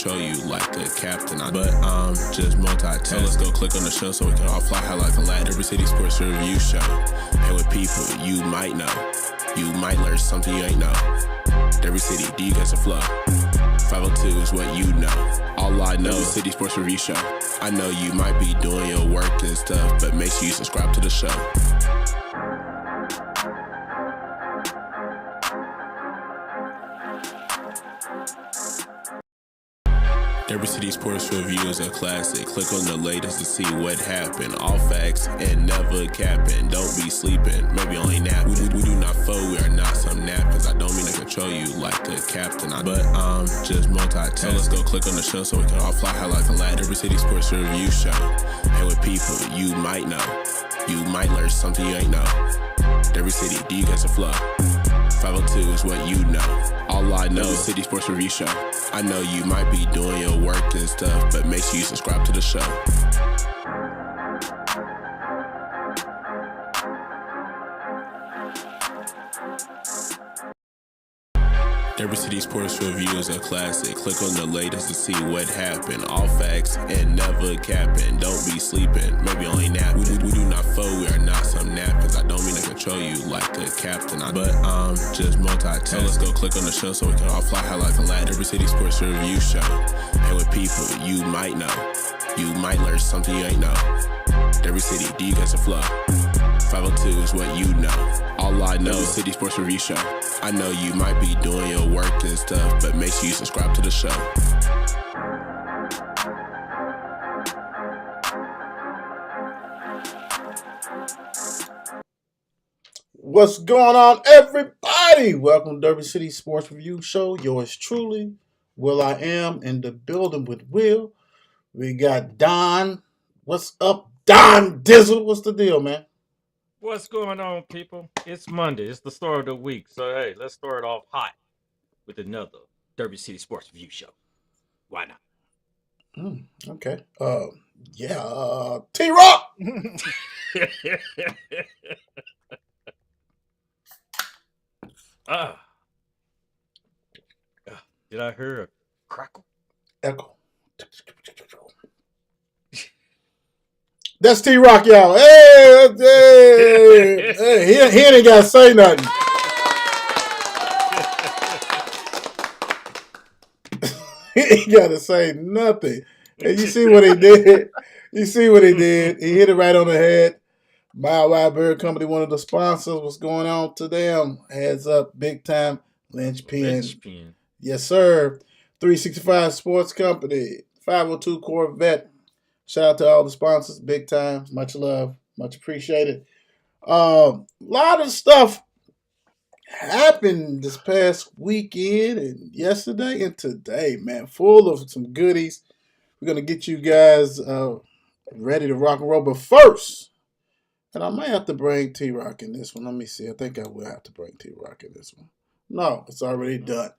control you like a captain. But I'm just multitasking. So let's go click on the show so we can all fly high like a lad. Every City Sports Review Show. And with people you might know. You might learn something you ain't know. Every city, do you guys a flow? 502 is what you know. All I know is City Sports Review Show. I know you might be doing your work and stuff, but make sure you subscribe to the show. Every City Sports Review is a classic. Click on the latest to see what happened. All facts and never capping. Don't be sleeping, maybe only napping. We do not fold, we are not some napkins. I don't mean to control you like a captain. But I'm just multitasking. So let's go click on the show so we can all fly high like a lad. Every City Sports Review Show. And with people you might know. You might learn something you ain't know. Every city, do you guys a flow? 502 is what you know. All I know is City Sports Review Show. I know you might be doing your work and stuff, but make sure you subscribe to the show. Every City Sports Review is a classic. Click on the latest to see what happened. All facts and never capping. Don't be sleeping, maybe only napping. We do not fold, we are not some napkins. I don't mean to control you like a captain. But I'm just multitasking. So let's go click on the show so we can all fly high like a lad. Every City Sports Review Show. And with people you might know. You might learn something you ain't know. Every city, do you guys a flow? 502 is what you know. All I know is City Sports Review Show. I know you might be doing your work and stuff, but make sure you subscribe to the show. What's going on, everybody? Welcome to Derby City Sports Review Show. Yours truly, Will I Am, in the building with Will. We got Don. What's up, Don Dizzle? What's the deal, man? What's going on, people? It's Monday. It's the start of the week. So, hey, let's start off hot with another Derby City Sports Review Show. Why not? Okay. T-Rock! Did I hear a crackle? Echo. That's T-Rock, y'all. Hey, he ain't got to say nothing. He ain't got to say nothing. And you see what he did? You see what he did? He hit it right on the head. Mile Wide Bird Company, one of the sponsors. What's going on to them? Heads up, big time. Lynchpin. Yes, sir. 365 Sports Company. 502 Corvette. Shout out to all the sponsors. Big time. Much love. Much appreciated. A lot of stuff happened this past weekend and yesterday and today, man. Full of some goodies. We're going to get you guys ready to rock and roll. But first, and I might have to bring T-Rock in this one. Let me see. I think I will have to bring T-Rock in this one. No, it's already done.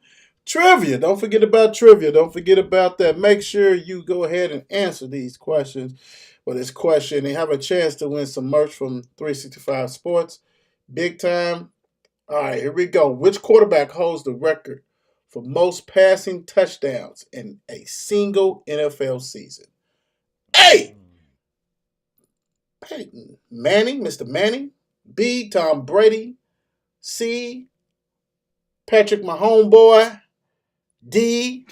Trivia. Don't forget about trivia. Don't forget about that. Make sure you go ahead and answer these questions or this question and have a chance to win some merch from 365 Sports. Big time. All right, here we go. Which quarterback holds the record for most passing touchdowns in a single NFL season? A. Peyton Manning, Mr. Manning. B. Tom Brady. C. Patrick Mahomes boy. D.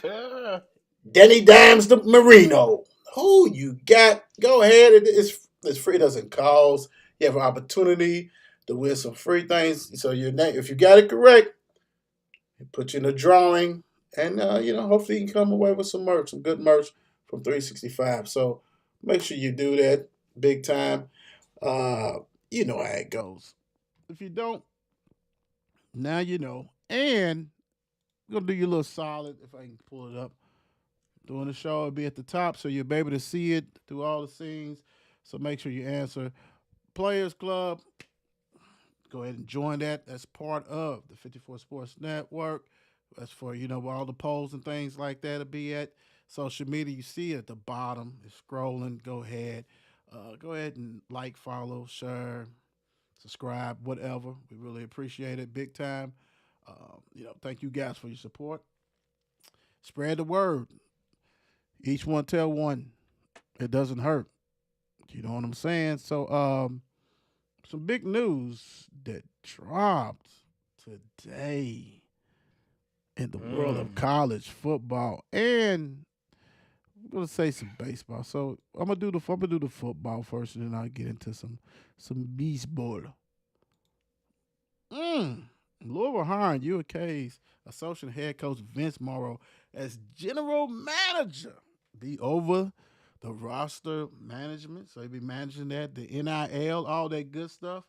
Danny Dimes the Marino. Who you got? Go ahead. It's free. It doesn't cost. You have an opportunity to win some free things. So your name, if you got it correct, it put you in a drawing, and hopefully you can come away with some merch, some good merch from 365. So make sure you do that big time. You know how it goes. If you don't, now you know. And we're gonna do you a little solid if I can pull it up. Doing the show, it'll be at the top, so you'll be able to see it through all the scenes. So make sure you answer. Players Club. Go ahead and join that. That's part of the 54 Sports Network. That's for, where all the polls and things like that will be at. Social media, you see it at the bottom. It's scrolling. Go ahead. Go ahead and like, follow, share, subscribe, whatever. We really appreciate it big time. Thank you guys for your support. Spread the word. Each one tell one. It doesn't hurt. You know what I'm saying? So, some big news that dropped today in the world of Mm. college football, and I'm gonna say some baseball. So I'm gonna do the football first, and then I'll get into some baseball. Mm. Louisville hiring UK's associate head coach Vince Morrow as general manager. Be over the roster management, so he be managing that, the NIL, all that good stuff.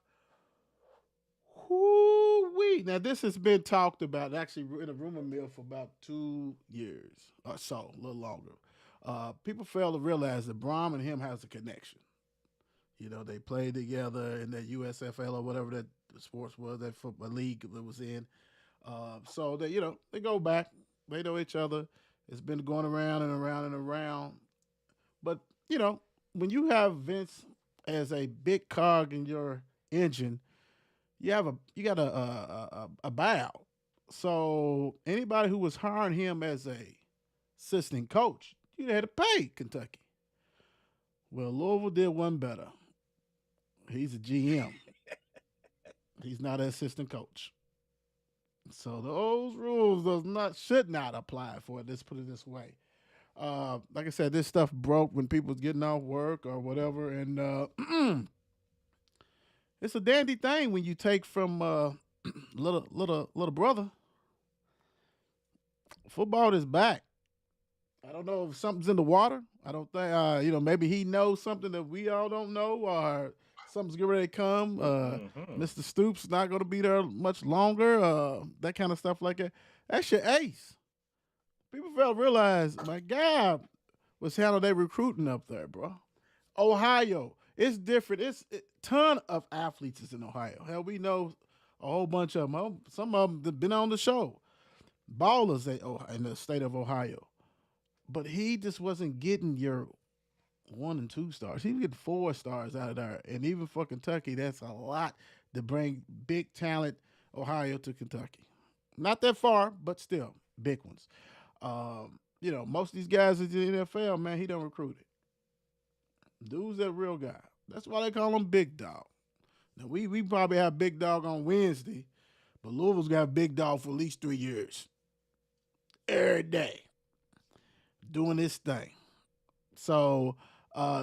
Whoo-wee. Now, this has been talked about actually in a rumor mill for about 2 years or so, a little longer. People fail to realize that Brom and him has a connection. You know, they played together in that USFL or whatever that the sports was, that football league that was in. So they, they go back. They know each other. It's been going around and around and around. But you know, when you have Vince as a big cog in your engine, you got a buyout. So anybody who was hiring him as a assistant coach, you had to pay Kentucky. Well, Louisville did one better. He's a GM. He's not an assistant coach. So those rules does not should not apply for it. Let's put it this way. Like I said, this stuff broke when people was getting off work or whatever, and it's a dandy thing when you take from little brother. Football is back. I don't know if something's in the water. I don't think maybe he knows something that we all don't know, or something's getting ready to come. Mm-hmm. Mr. Stoops not going to be there much longer. That kind of stuff like that. That's your ace. People fail to realize my guy was handling their recruiting up there, bro. Ohio, it's different. It's a ton of athletes is in Ohio. Hell, we know a whole bunch of them. Some of them have been on the show. Ballers in the state of Ohio. But he just wasn't getting your 1 and 2 stars. He was getting 4 stars out of there. And even for Kentucky, that's a lot to bring big talent Ohio to Kentucky. Not that far, but still big ones. Most of these guys in the NFL, man, he don't recruit it. Dude's that real guy. That's why they call him Big Dog. Now we probably have Big Dog on Wednesday, but Louisville's got Big Dog for at least 3 years. Every day. Doing this thing. So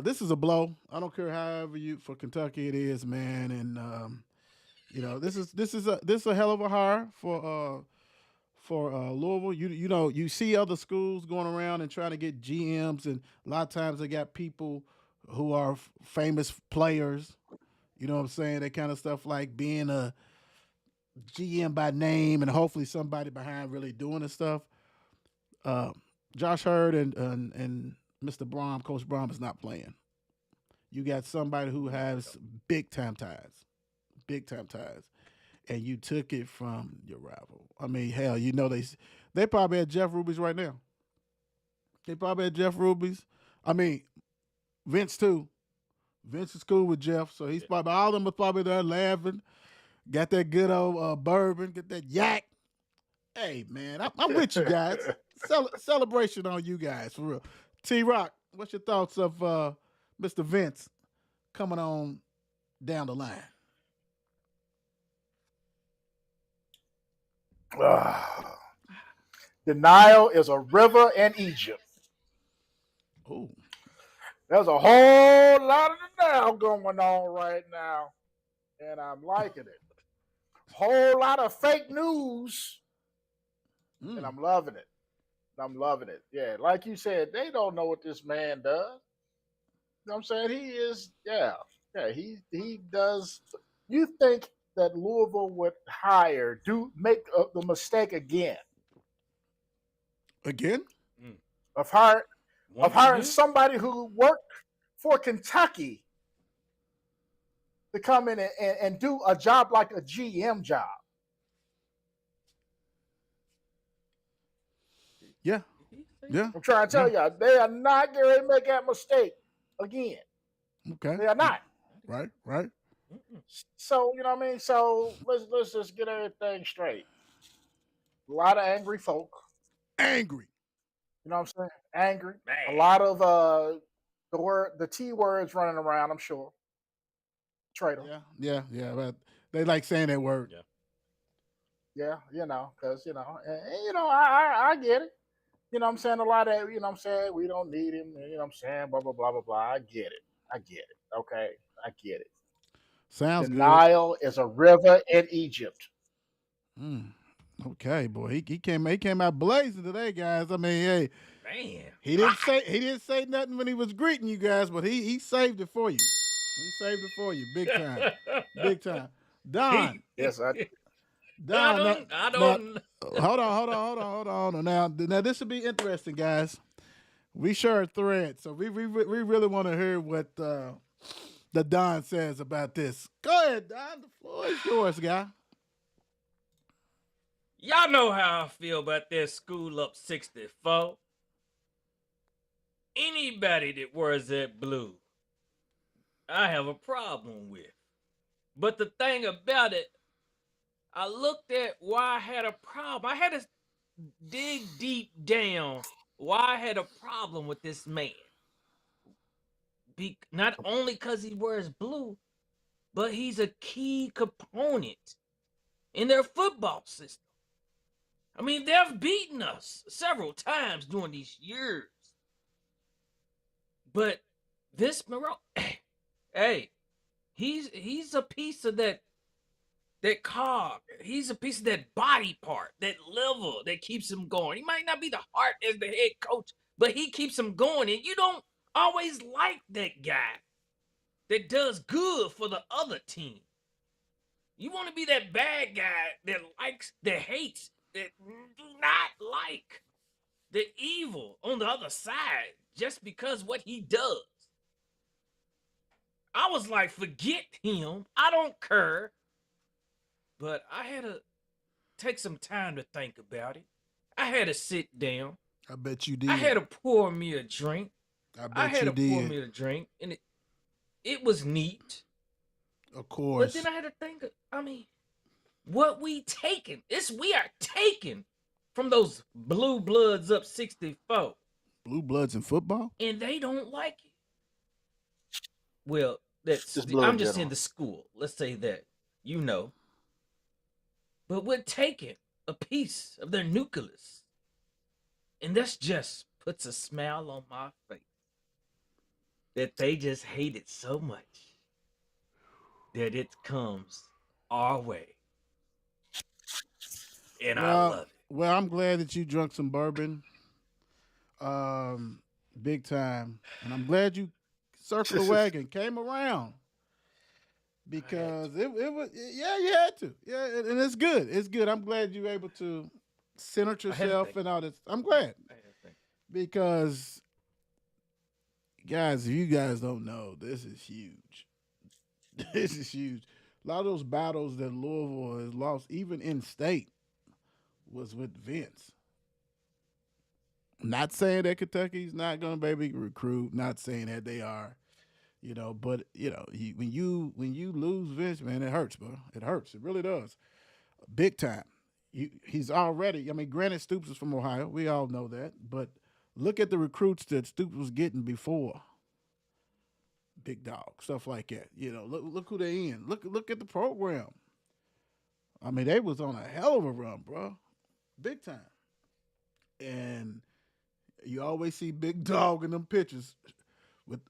this is a blow. I don't care however you for Kentucky it is, man. And this is a hell of a hire for Louisville. You see other schools going around and trying to get GMs, and a lot of times they got people who are famous players. You know what I'm saying? That kind of stuff, like being a GM by name and hopefully somebody behind really doing the stuff. Uh, Josh Hurd and Mr. Brom, Coach Brom is not playing. You got somebody who has big time ties, and you took it from your rival. I mean, hell, they probably at Jeff Ruby's right now. They probably at Jeff Ruby's. I mean, Vince too. Vince is cool with Jeff, so he's probably all of them are probably there laughing. Got that good old bourbon, get that yak. Hey man, I'm with you guys. Celebration on you guys for real. T Rock, what's your thoughts of Mr. Vince coming on down the line? Denial is a river in Egypt. Oh, There's a whole lot of denial going on right now, and I'm liking it. Whole lot of fake news, and I'm loving it. I'm loving it. Yeah, like you said, they don't know what this man does. You know what I'm saying? He is, he does. You think that Louisville would make the mistake again again? Mm. of hiring Once hiring again? somebody who worked for Kentucky to come in and do a job like a GM job? Yeah, yeah. I'm trying to tell y'all, they are not going to make that mistake again. Okay, They are not. right. Mm-mm. So you know what I mean. So let's just get everything straight. A lot of angry folk. Angry. You know what I'm saying? Angry. Man. A lot of the T words running around. I'm sure. Traitor. Yeah. But they like saying that word. Yeah. Yeah, because I get it. You know what I'm saying? A lot of, what I'm saying? We don't need him. You know what I'm saying? Blah, blah, blah, blah, blah. I get it. Okay. I get it. Sounds The good. Nile is a river in Egypt. Okay, boy. He came out blazing today, guys. I mean, hey, Man. he didn't say nothing when he was greeting you guys, but he saved it for you. He saved it for you, big time, big time. Don, Yes, Don. I Now, don't. hold on. Now this will be interesting, guys. We share a thread, so we really want to hear what the Don says about this. Go ahead, Don. The floor is yours, guy. Y'all know how I feel about that school up 64. Anybody that wears that blue, I have a problem with. But the thing about it, I looked at why I had a problem. I had to dig deep down why I had a problem with this man. Not only because he wears blue, but he's a key component in their football system. I mean, they've beaten us several times during these years. But this Moreau, hey, he's a piece of that cog. He's a piece of that body part, that liver that keeps him going. He might not be the heart as the head coach, but he keeps him going. And you don't always like that guy that does good for the other team. You want to be that bad guy that likes, that hates, that do not like the evil on the other side just because what he does. I was like, forget him. I don't care. But I had to take some time to think about it. I had to sit down. I bet you did. I had to pour me a drink. I had to pour me a drink, and it was neat. Of course. But then I had to think, what we taking? We are taking from those blue bloods up 64. Blue bloods in football? And they don't like it. Well, I'm just in the school. Let's say that. But we're taking a piece of their nucleus. And this just puts a smile on my face. That they just hate it so much that it comes our way. And I love it. Well, I'm glad that you drunk some bourbon. Big time. And I'm glad you circled the wagon, came around. Because it was, you had to. Yeah, and it's good. It's good. I'm glad you were able to center yourself and all this. I'm glad. Because, guys, if you guys don't know, this is huge. This is huge. A lot of those battles that Louisville has lost, even in state, was with Vince. Not saying that Kentucky's not going to maybe recruit. Not saying that they are. But when you lose Vince, man, it hurts, bro. It hurts. It really does, big time. He's already. Granted, Stoops is from Ohio. We all know that. But look at the recruits that Stoops was getting before. Big Dawg, stuff like that. Look who they in. Look at the program. They was on a hell of a run, bro, big time. And you always see Big Dawg in them pictures.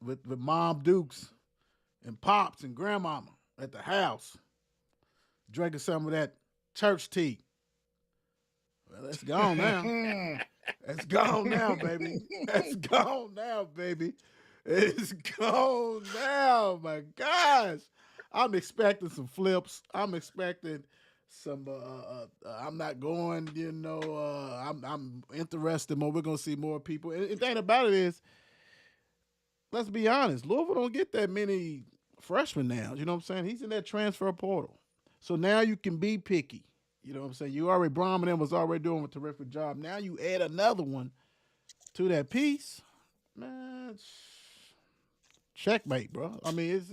With Mom Dukes and Pops and Grandmama at the house, drinking some of that church tea. Well, it's gone now. It's gone now, baby. It's gone now, baby. It's gone now. My gosh. I'm expecting some flips. I'm expecting some. I'm not going. I'm interested more. We're gonna see more people. And the thing about it is, let's be honest, Louisville don't get that many freshmen now. You know what I'm saying? He's in that transfer portal. So now you can be picky. You know what I'm saying? Brahman and was already doing a terrific job. Now you add another one to that piece. Man, checkmate, bro. It's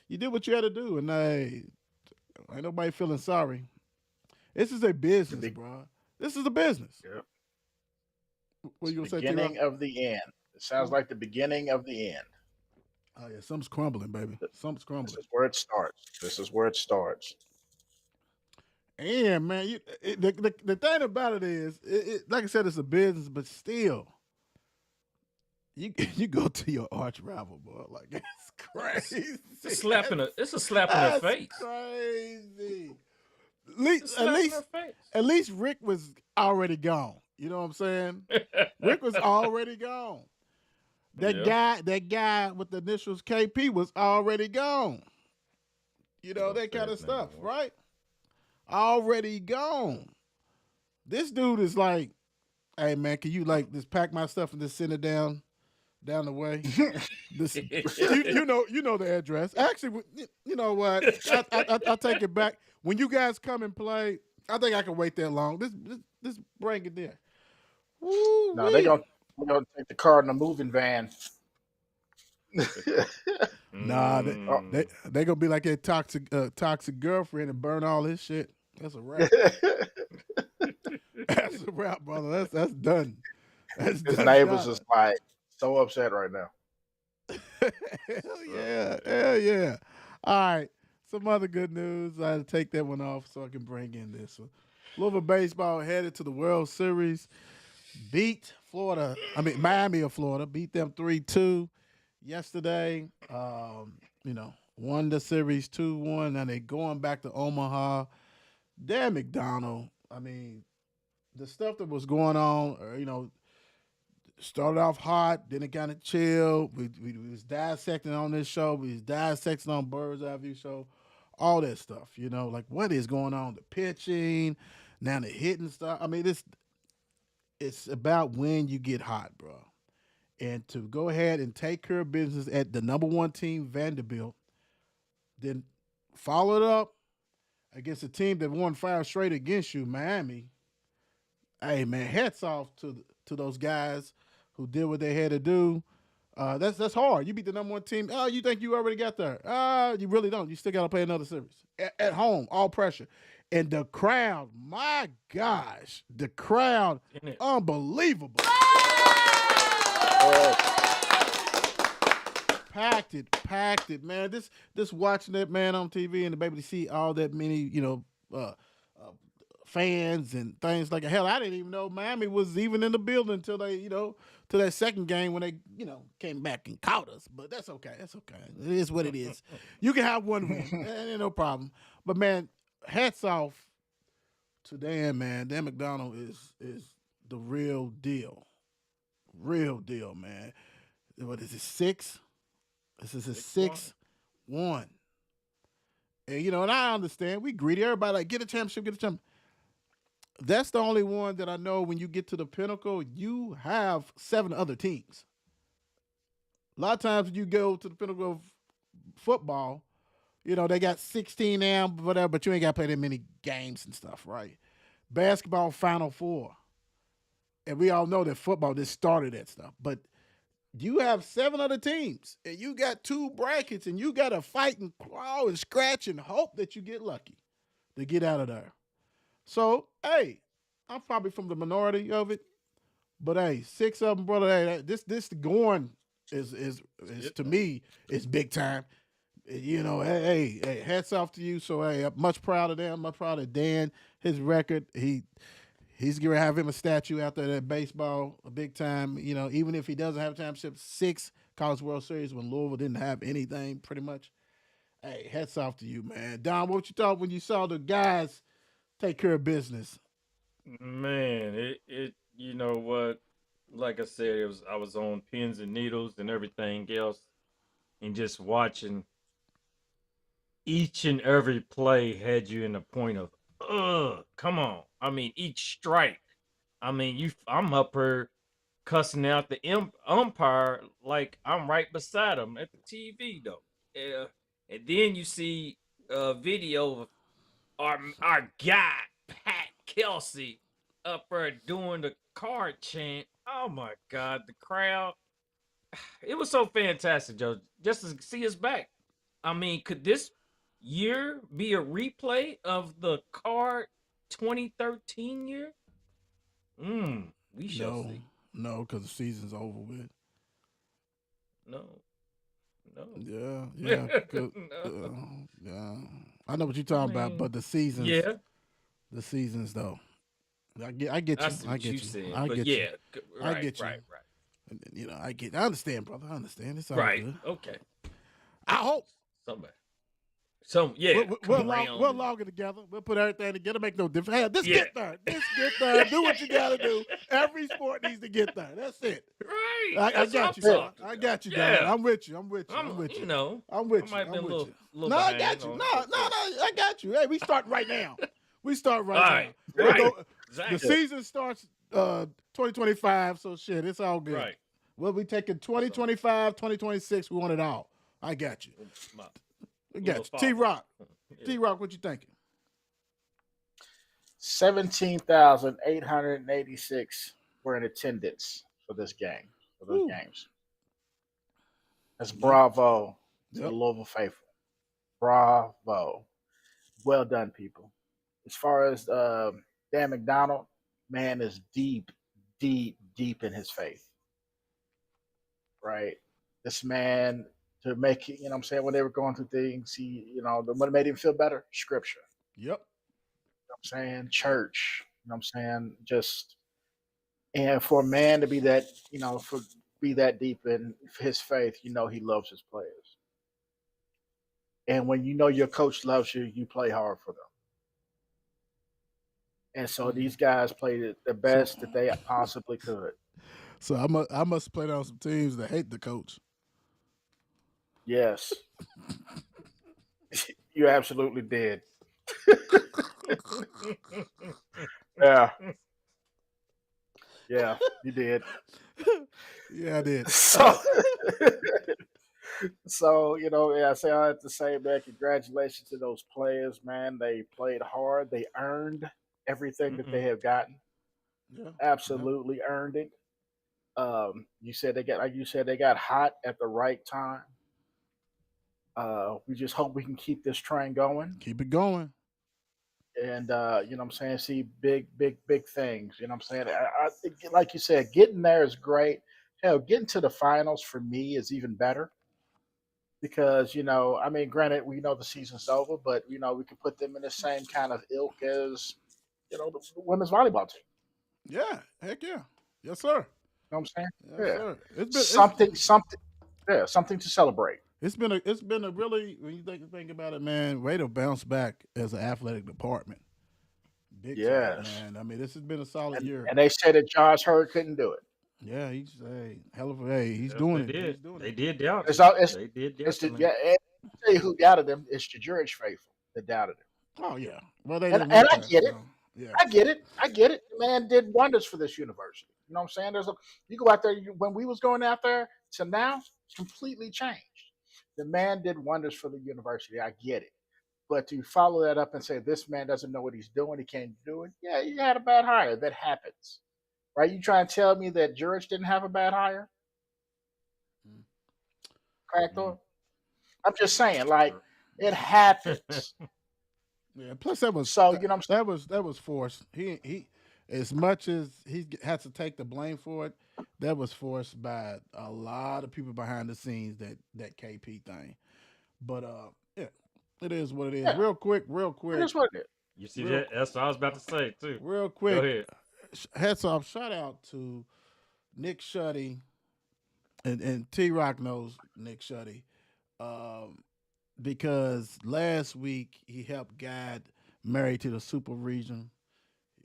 you did what you had to do. And ain't nobody feeling sorry. This is a business, bro. This is a business. Yeah. What you gonna say, T-Rock? Beginning of the end. It sounds like the beginning of the end. Oh yeah, something's crumbling, baby. Something's This crumbling. is where it starts. This is where it starts. And man, the thing about it is, like I said, it's a business, but still, you go to your arch rival, boy. Like it's crazy. It's a slap in her That's face. crazy. It's a slap in her face. At least Rick was already gone. You know what I'm saying? Rick was already gone. That guy with the initials KP was already gone. You know, that kind of stuff, right? Already gone. This dude is like, hey man, can you like just pack my stuff and just send it down the way? You know the address. Actually, you know what? I'll take it back. When you guys come and play, I think I can wait that long. This bring it there. Woo-wee. No, they're gonna take the car in the moving van. Nah, they gonna be like that toxic girlfriend and burn all his shit. That's a wrap. That's a wrap, brother. That's done. His neighbors is like so upset right now. Hell yeah. All right. Some other good news. I had to take that one off so I can bring in this one. Louisville baseball headed to the World Series. Beat Miami of Florida. Beat them 3-2 yesterday. Won the series 2-1. Now they going back to Omaha. Dan McDonald. I mean, the stuff that was going on, started off hot, then it kind of chilled. We was dissecting on this show. We was dissecting on Bird's Eye View show. All that stuff, like what is going on? The pitching, now the hitting stuff. I mean, it's about when you get hot, bro. And to go ahead and take care of business at the number one team, Vanderbilt, then follow it up against a team that won 5 straight against you, Miami. Hey, man, hats off to those guys who did what they had to do. That's hard. You beat the number one team. Oh, you think you already got there? You really don't. You still got to play another series. At home, all pressure. And the crowd, my gosh, unbelievable. Packed it, man. This watching that man on TV and to be able to see all that many, fans and things like that. Hell, I didn't even know Miami was even in the building until they, to that second game when they, came back and caught us. But that's okay. That's okay. It is what it is. You can have one win. Ain't no problem. But man, hats off to Dan, man. Dan McDonald is the real deal. Real deal, man. What is it, 6? This is his 6th one. And, and I understand. We greedy. Everybody like, get a championship. That's the only one that I know when you get to the pinnacle, you have 7 other teams. A lot of times when you go to the pinnacle of football, they got 16 now, whatever, but you ain't got to play that many games and stuff, right? Basketball, Final Four. And we all know that football just started that stuff. But you have 7 other teams, and you got 2 brackets, and you got to fight and claw and scratch and hope that you get lucky to get out of there. So, hey, I'm probably from the minority of it, but hey, 6 of them, brother. Hey, this going is to me is big time. Hey, hats off to you. So, hey, I'm much proud of them. Much proud of Dan. His record, he's gonna have him a statue out there at baseball, a big time. Even if he doesn't have a championship, 6 College World Series when Louisville didn't have anything, pretty much. Hey, hats off to you, man. Don, what you thought when you saw the guys take care of business? Man, it you know what? Like I said, I was on pins and needles and everything else, and just watching each and every play had you in the point of, come on. I mean, each strike. I mean, I'm up here cussing out the umpire like I'm right beside him at the TV though. And then you see a video of our guy Pat Kelsey up there doing the card chant. Oh my God, the crowd! It was so fantastic, Joe. Just to see us back. I mean, could this year be a replay of the card 2013 year? We shall see. No, because the season's over with. No. Yeah. No. Yeah. I know what you're I talking about, mean, but the yeah, seasons though. I get I you. see I what you get you. saying, I but get you. yeah, I right, get you. right, right, I understand, brother. I understand. It's all right. good. Okay, I hope somebody, yeah, we'll crown. log it together. We'll put everything together. Make no difference. Hey, this Yeah, get there. This get there. Do what you got to do. Every sport needs to get there. That's it. right. I That's what I'm got you, bro. talking I about. got you, dog. Yeah, I'm with you. I'm with you. I'm. I'm with You you. know, I'm I with you. might have been I'm a with you. little No, I behind got you. on No, it, but yeah. I got you. Hey, we starting right now. We start All right right, now. We'll right, go. The exactly, season starts 2025, so shit, it's all good. right. We'll be taking So, 2025, 2026. We want it all. I got you. my I little got you. T father. Rock. Yeah. T Rock, what you thinking? 17,886 were in attendance for this game, for those Woo. games. That's Yep. bravo to the Yep. Louisville faithful. Bravo. Well done, people. As far as Dan McDonald, man is deep, deep, deep in his faith, right? This man, to make it, what I'm saying, when they were going through things, what made him feel better? Scripture. Yep. You know what I'm saying? Church. You know what I'm saying? And for a man to be that, be that deep in his faith, he loves his players. And when you know your coach loves you, you play hard for them. And so these guys played it the best that they possibly could. So I must play on some teams that hate the coach. Yes, you absolutely did. Yeah, yeah, you did. Yeah, I did. So, I say I have to say, man, congratulations to those players, man. They played hard. They earned everything that they have gotten. Yeah. Absolutely earned it. You said they got hot at the right time. We just hope we can keep this train going. Keep it going. And what I'm saying, see big, big, big things. You know what I'm saying? I think, like you said, getting there is great. Hell, getting to the finals for me is even better because granted, we know the season's over, but we could put them in the same kind of ilk as the women's volleyball team. Yeah. Heck yeah. Yes, sir. You know what I'm saying? Yes, Yeah, sir. something to celebrate. It's been a really, when you think about it, man, way to bounce back as an athletic department. Big time, Yes, man. I mean, this has been a solid year. and they said that Josh Hurd couldn't do it. Yeah, he's hell of a he's Yes, doing they it. did. He's doing They it. did doubt It's you. all it's They did it's doubt the, you, yeah. man. And I'll tell you who doubted him. It's the Jewish faithful that doubted him. Oh yeah. Well, they And didn't and want I that. get it. So yeah. I get it. I get it. The man did wonders for this university. You know what I'm saying? You go out there when we was going out there to now, it's completely changed. The man did wonders for the university. I get it. But to follow that up and say this man doesn't know what he's doing, he can't do it. Yeah, you had a bad hire. That happens, right? You trying to tell me that Jurich didn't have a bad hire? Mm. Cracked Mm. on. I'm just saying, like it happens. Yeah. Plus that was So you know what I'm saying? that was forced. He as much as he has to take the blame for it, that was forced by a lot of people behind the scenes. That KP thing. But yeah, it is what it is. Yeah, Real quick, it is what it is. You see real that? That's what I was about to say too. real Go quick. ahead. Hats off, shout out to Nick Shuddy, and T Rock knows Nick Shuddy, um, because last week he helped guide Mary to the Super Region,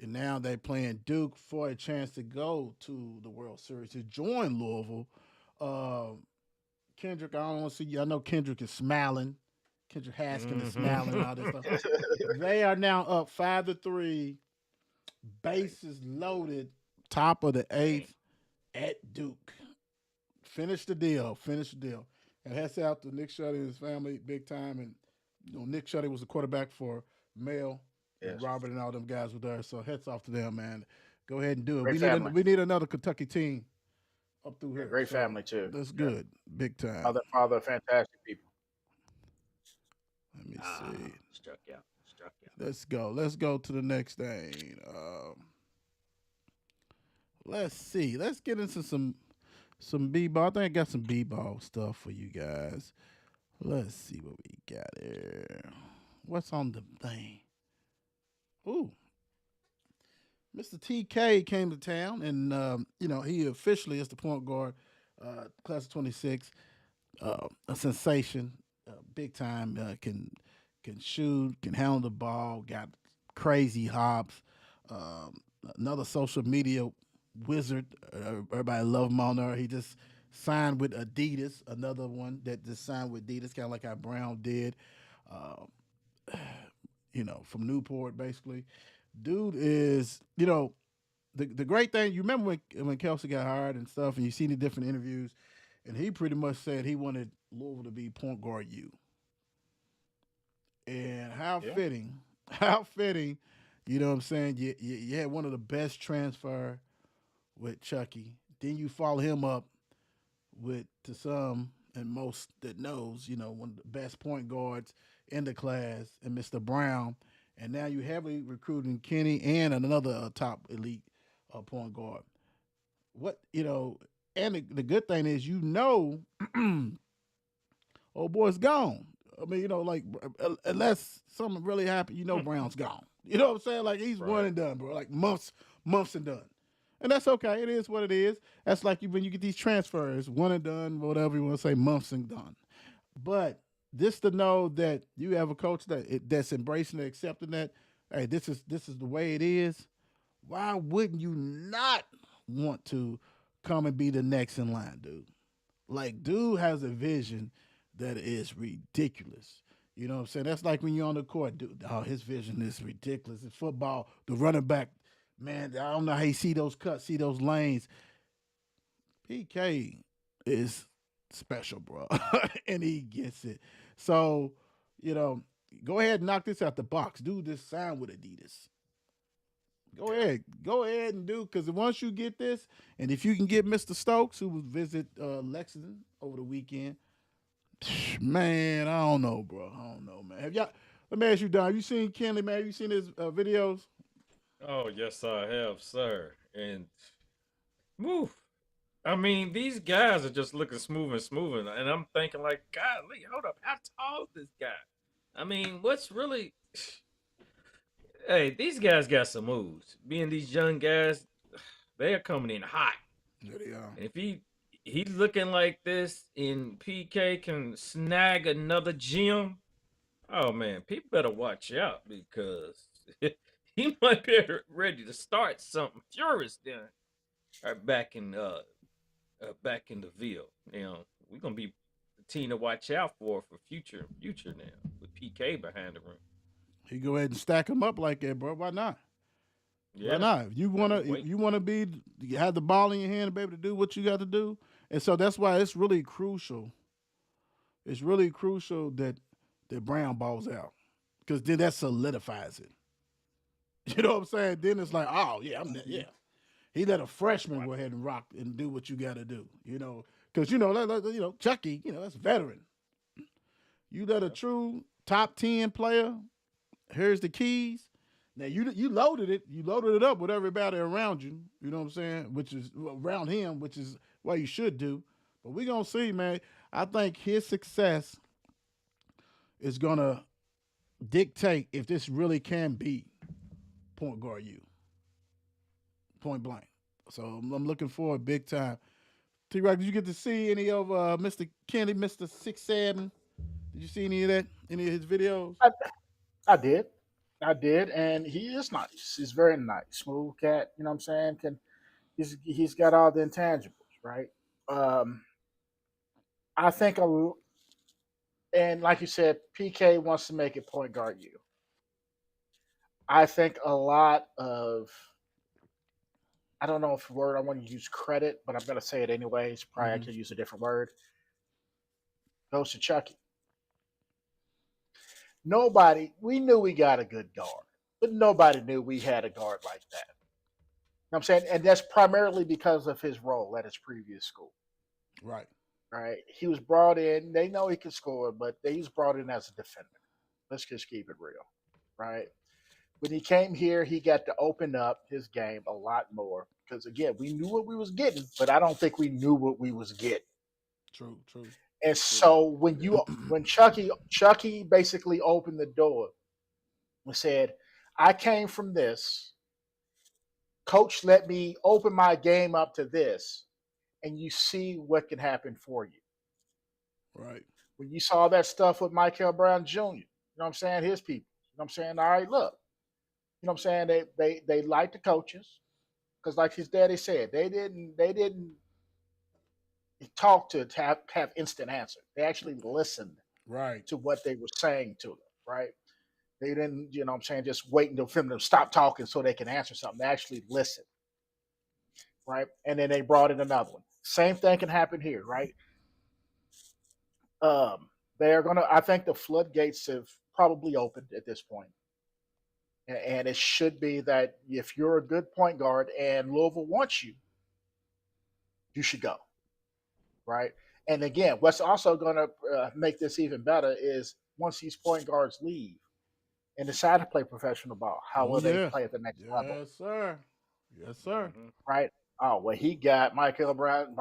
and now they're playing Duke for a chance to go to the World Series to join Louisville. Um Kendrick, I don't want to see you. I know Kendrick is smiling. Kendrick Haskin is smiling and all this stuff. They are now up 5-3, bases loaded, top of the eighth at Duke. Finish the deal. Finish the deal. And hats out to Nick Shuddy and his family, big time. And Nick Shuddy was the quarterback for Mel and Yes, Robert and all them guys were there. So hats off to them, man. Go ahead and do it. great family. We need another Kentucky team up through Yeah, here. great So family too. that's Yeah, good. Big time. father, fantastic people. Let me Ah, see. struck out. Struck out. Let's go. Let's go to the next thing. Let's see. Let's get into some b-ball. I think I got some b-ball stuff for you guys. Let's see what we got here. What's on the thing? Ooh, Mr. TK came to town, and he officially is the point guard, class of '26, a sensation, big time. Can shoot, can handle the ball, got crazy hops. Um, Another social media wizard. Everybody love him on there. He just signed with Adidas. Another one that just signed with Adidas, kind of like how Brown did. Uh, from Newport, basically. Dude is, the great thing. You remember when Kelsey got hired and stuff, and you seen the different interviews, and he pretty much said he wanted Louisville to be point guard U. And how Yeah. fitting, how fitting, you know what I'm saying? You had one of the best transfer with Chucky. Then you follow him up with, to some and most that knows, one of the best point guards in the class, and Mr. Brown. And now you heavily recruiting Kenny and another top elite point guard. And the good thing is, old boy's gone. I mean, like, unless something really happened, Brown's gone. You know what I'm saying? Like, he's one Right. and done, bro. Like, months and done. And that's okay. It is what it is. That's like when you get these transfers, one and done, whatever you want to say, months and done. But just to know that you have a coach that's embracing and accepting that, hey, this is the way it is. Why wouldn't you not want to come and be the next in line, dude? Like, dude has a vision that is ridiculous. You know what I'm saying? That's like when you're on the court, dude. Oh, his vision is ridiculous. In football, the running back, man, I don't know how you see those cuts, see those lanes. PK is special, bro, and he gets it. So, you know, go ahead and knock this out the box. Do this sign with Adidas. Go ahead and do, because once you get this, and if you can get Mr. Stokes, who was visit Lexington over the weekend, man, I don't know, bro. I don't know, man. Have y'all? Let me ask you, Don. Have you seen Kenley, man? Have you seen his videos? Oh, yes, I have, sir. And woo, I mean, these guys are just looking smooth and smooth, and I'm thinking like, golly, hold up, how tall is this guy? I mean, what's really? Hey, these guys got some moves. Being these young guys, they are coming in hot. Yeah, they are. And if he's looking like this, and PK can snag another gem, oh man, people better watch out because he might be ready to start something furious then. Back in the Ville. We're gonna be the team to watch out for future now with PK behind the rim. He go ahead and stack him up like that, bro. Why not? Why Yeah, not? If you I wanna, can if wait. you wanna be, you have the ball in your hand and be able to do what you got to do, and so that's why it's really crucial. It's really crucial that Brown balls out, because then that solidifies it. You know what I'm saying? Then it's like, oh yeah, yeah. He let a freshman go ahead and rock and do what you got to do. Because Chucky, that's veteran. You let a Yeah. true top 10 player. Here's the keys. Now you loaded it. You loaded it up with everybody around you. You know what I'm saying? Which is around him, which is what you should do. But we gonna see, man. I think his success is gonna dictate if this really can be point guard you, point blank. So I'm looking forward big time. T Rock, did you get to see any of Mr. Kennedy, Mr. 6'7"? Did you see any of that? Any of his videos? I, I did. I did, and he is nice. He's very nice, smooth cat. You know what I'm saying? He's got all the intangibles, right? Um, I think and like you said, PK wants to make it point guard you. I think a lot of, I don't know if the word I want to use credit, but I'm going to say it anyways. Probably I Mm-hmm. could use a different word. Goes to Chucky. Nobody, we knew we got a good guard, but nobody knew we had a guard like that. You know what I'm saying? And that's primarily because of his role at his previous school. Right. Right? He was brought in, they know he could score, but he was brought in as a defender. Let's just keep it real. Right? When he came here, he got to open up his game a lot more. Because again, we knew what we was getting, but I don't think we knew what we was getting. True. And so when Chucky basically opened the door and said, I came from this, coach let me open my game up to this, and you see what can happen for you. Right. When you saw that stuff with Michael Brown Jr., you know what I'm saying, his people, you know what I'm saying, all right, look, you know what I'm saying, they like the coaches, because like his daddy said, they didn't talk to have instant answer. They actually listened Right. to what they were saying to them, right? They didn't, you know what I'm saying, just wait until them to stop talking so they can answer something. They actually listen, right? And then they brought in another one. Same thing can happen here, right? They're gonna. I think the floodgates have probably opened at this point, and it should be that if you're a good point guard and Louisville wants you, you should go, right? And again, what's also going to make this even better is once these point guards leave and decide to play professional ball, how will they play at the next level? Yes, sir. Yes, sir. Right? Oh, well, he got Michael Brown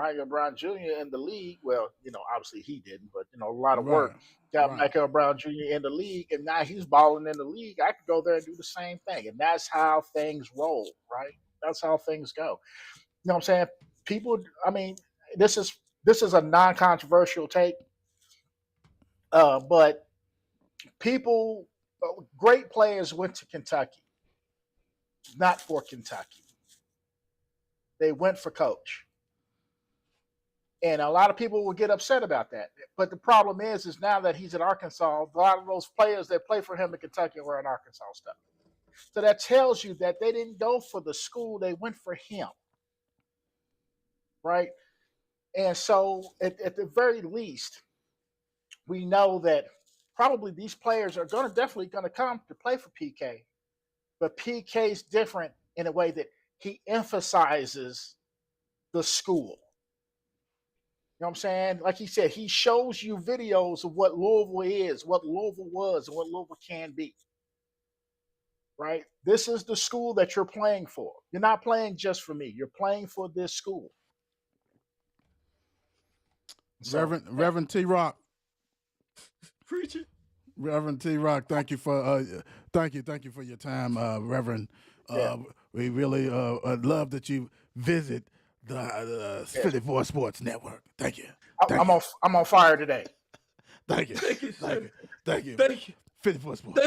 Jr. in the league. Well, you know, obviously he didn't, but you know, a lot of work got Michael Brown Jr. in the league, and now he's balling in the league. I could go there and do the same thing, and that's how things roll, right? That's how things go. You know what I'm saying? People, I mean, this is a non-controversial take, but people, great players went to Kentucky, not for Kentucky. They went for coach. And a lot of people will get upset about that. But the problem is now that he's at Arkansas, a lot of those players that play for him in Kentucky were in Arkansas stuff. So that tells you that they didn't go for the school, they went for him. Right? And so at the very least, we know that probably these players are definitely going to come to play for PK. But PK is different in a way that he emphasizes the school. You know what I'm saying? Like he said, he shows you videos of what Louisville is, what Louisville was, and what Louisville can be. Right? This is the school that you're playing for. You're not playing just for me. You're playing for this school. So, Reverend T. Rock. Preacher. Reverend T. Rock, thank you for your time, Reverend. We really love that you visit the 54 Sports Network. Thank you. I'm on fire today. Thank you. Thank you, sir. Thank you. Thank you. 54 Sports.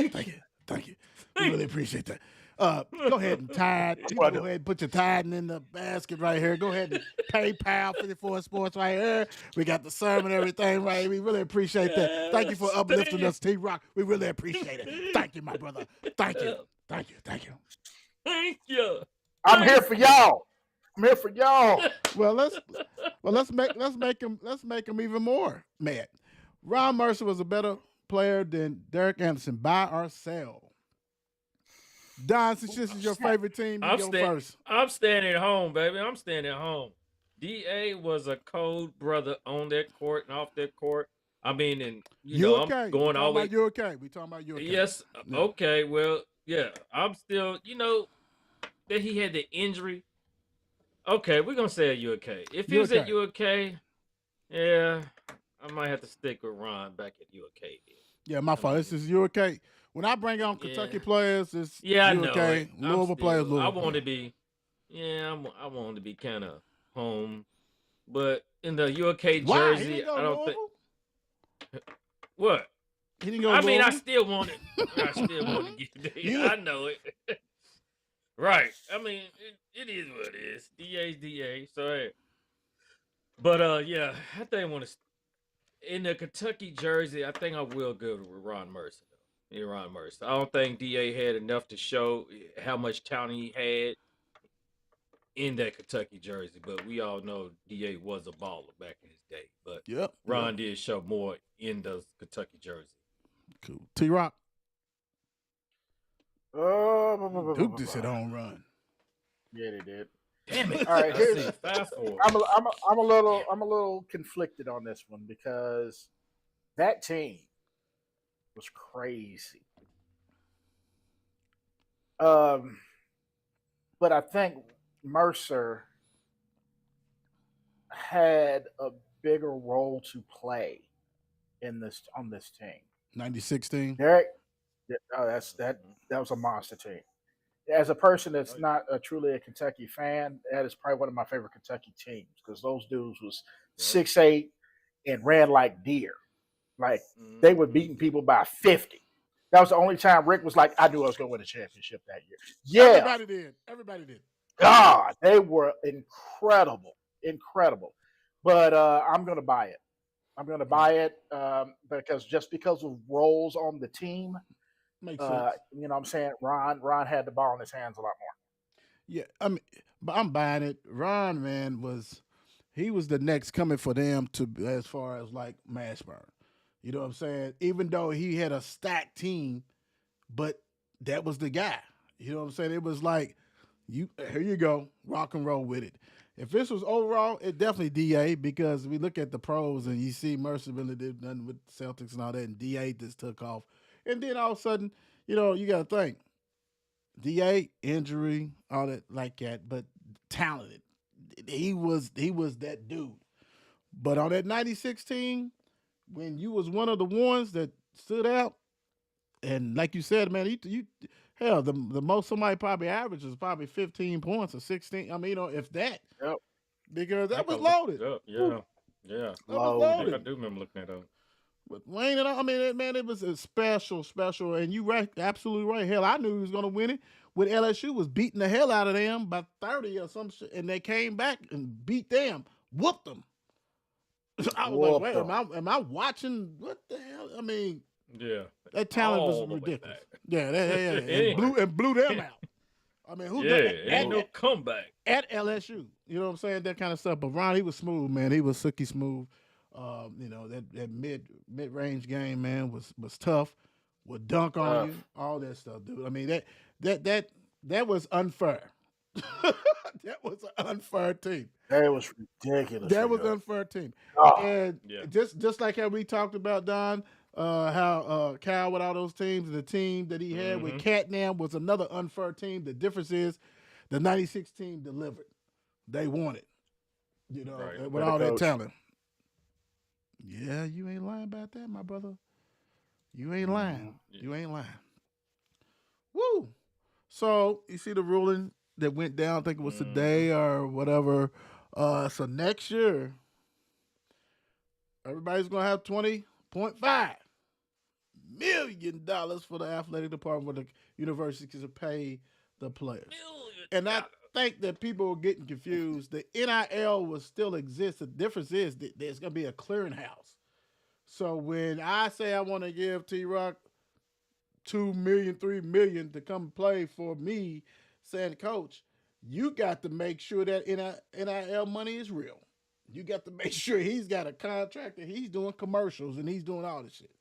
Thank you. We really appreciate that. Go ahead and tide. Go ahead and put your tiding in the basket right here. Go ahead and PayPal 54 Sports right here. We got the sermon and everything right here. We really appreciate that. Thank you for uplifting us, T Rock. We really appreciate it. Thank you, my brother. Thank you. Thank you. I'm here for y'all. Well, let's make him even more mad. Ron Mercer was a better player than Derek Anderson by ourselves. Don, since this is your favorite team, you go first. I'm staying at home, baby. I'm staying at home. DA was a cold brother on that court and off that court. I mean, and I'm going all the way. You okay? We talking about you okay? Yes. Yeah. Okay. Well, yeah. I'm still, that he had the injury. Okay, we're gonna say you okay. If he was at you okay, yeah, I might have to stick with Ron back at you okay. Yeah, my fault. This is you okay. When I bring on Kentucky players, it's I know. Okay. Louisville players, Louisville. I want to be, I want to be kind of home, but in the UK jersey, I don't think. What? He didn't go I mean, Louisville? I still want to get there. I know it. Right. I mean, it is what it is. DA's DA. So, hey. But, yeah, I think I want to. In the Kentucky jersey, I think I will go with Ron Mercer. Yeah, Ron Mercer. I don't think DA had enough to show how much talent he had in that Kentucky jersey. But we all know DA was a baller back in his day. But Ron did show more in the Kentucky jersey. Cool. T-Rock. Duke just hit home run. Yeah, they did. Damn it! All right, here's fast forward. I'm a little conflicted on this one because that team was crazy. Um, but I think Mercer had a bigger role to play in this on this team. 9016. Derek, that was a monster team. As a person that's not truly a Kentucky fan, that is probably one of my favorite Kentucky teams because those dudes was 6'8" and ran like deer. Like they were beating people by 50. That was the only time Rick was like, I knew I was going to win a championship that year. Yeah. Everybody did. God, they were incredible. But I'm going to buy it. I'm going to buy it because of roles on the team. Makes sense. You know what I'm saying? Ron had the ball in his hands a lot more. Yeah, I mean, but I'm buying it. Ron, man, he was the next coming for them to as far as like Mashburn. You know what I'm saying? Even though he had a stacked team, but that was the guy. You know what I'm saying? It was like, here you go, rock and roll with it. If this was overall, it definitely DA because we look at the pros and you see Mercer really did nothing with Celtics and all that, and DA just took off. And then all of a sudden, you got to think, DA injury, all that like that, but talented. He was that dude. But on that 96 team, when you was one of the ones that stood out, and like you said, man, you hell, the most somebody probably averages is probably 15 points or 16. I mean, if that. Yep. Because that was I looked loaded. it up. Yeah. Ooh, Yeah. that was Loaded. I think I loaded. do remember looking that up. But Wayne and I mean, man, it was a special, and you right, absolutely right. Hell, I knew he was gonna win it. When LSU was beating the hell out of them by 30 or some shit, and they came back and beat them, whooped them. I was like, wait, am I watching? What the hell? I mean, Yeah. that talent All was the way ridiculous. back. Yeah, Anyway. and blew them out. I mean, who Yeah, did it ain't no comeback. at LSU? You know what I'm saying? That kind of stuff. But Ron, he was smooth, man. He was silky smooth. That mid range game, man, was tough. Would dunk on you, all that stuff, dude. I mean that was unfair. That was an unfair team. That was ridiculous. That was an unfair team. Oh, And just like how we talked about Don, how Cal with all those teams, the team that he had with Catnam was another unfair team. The difference is the 96 team delivered. They won it. Right. With all that talent. Yeah, you ain't lying about that, my brother. You ain't lying. You ain't lying. Woo! So you see the ruling that went down. I think it was today or whatever. So next year, everybody's gonna have $20.5 million for the athletic department of the university to pay the players. And I think that people are getting confused. The NIL will still exist. The difference is that there's gonna be a clearinghouse. So when I say I want to give T-Rock $2 million, $3 million to come play for me, saying, Coach, you got to make sure that NIL money is real. You got to make sure he's got a contract and he's doing commercials and he's doing all this shit.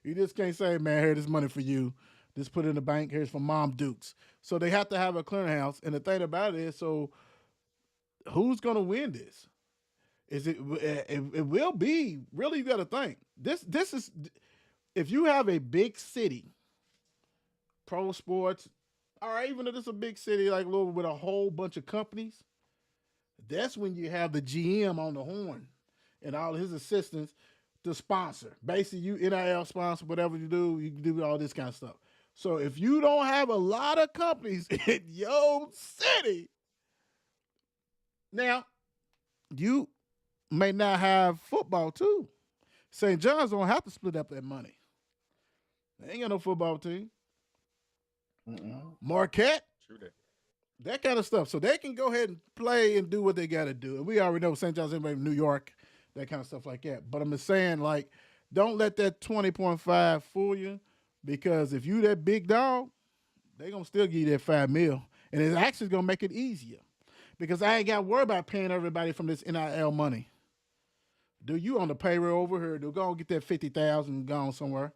You just can't say, man, here's this money for you. Just put it in the bank. Here's for Mom Dukes. So they have to have a clearinghouse. And the thing about it is, so who's going to win this? Is it will be, really, you got to think. This is, if you have a big city, pro sports, or even if it's a big city like Louisville with a whole bunch of companies, that's when you have the GM on the horn and all his assistants to sponsor. Basically, you NIL sponsor, whatever you can do all this kind of stuff. So if you don't have a lot of companies in your city, now you may not have football too. St. John's don't have to split up that money. They ain't got no football team. Marquette, that kind of stuff. So they can go ahead and play and do what they got to do. And we already know St. John's in New York, that kind of stuff like that. But I'm just saying, like, don't let that 20.5 fool you, because if you that big dog, they going to still give you that $5 million. And it's actually going to make it easier, because I ain't got to worry about paying everybody from this NIL money. Do you on the payroll over here? Do go and get that 50,000 gone somewhere.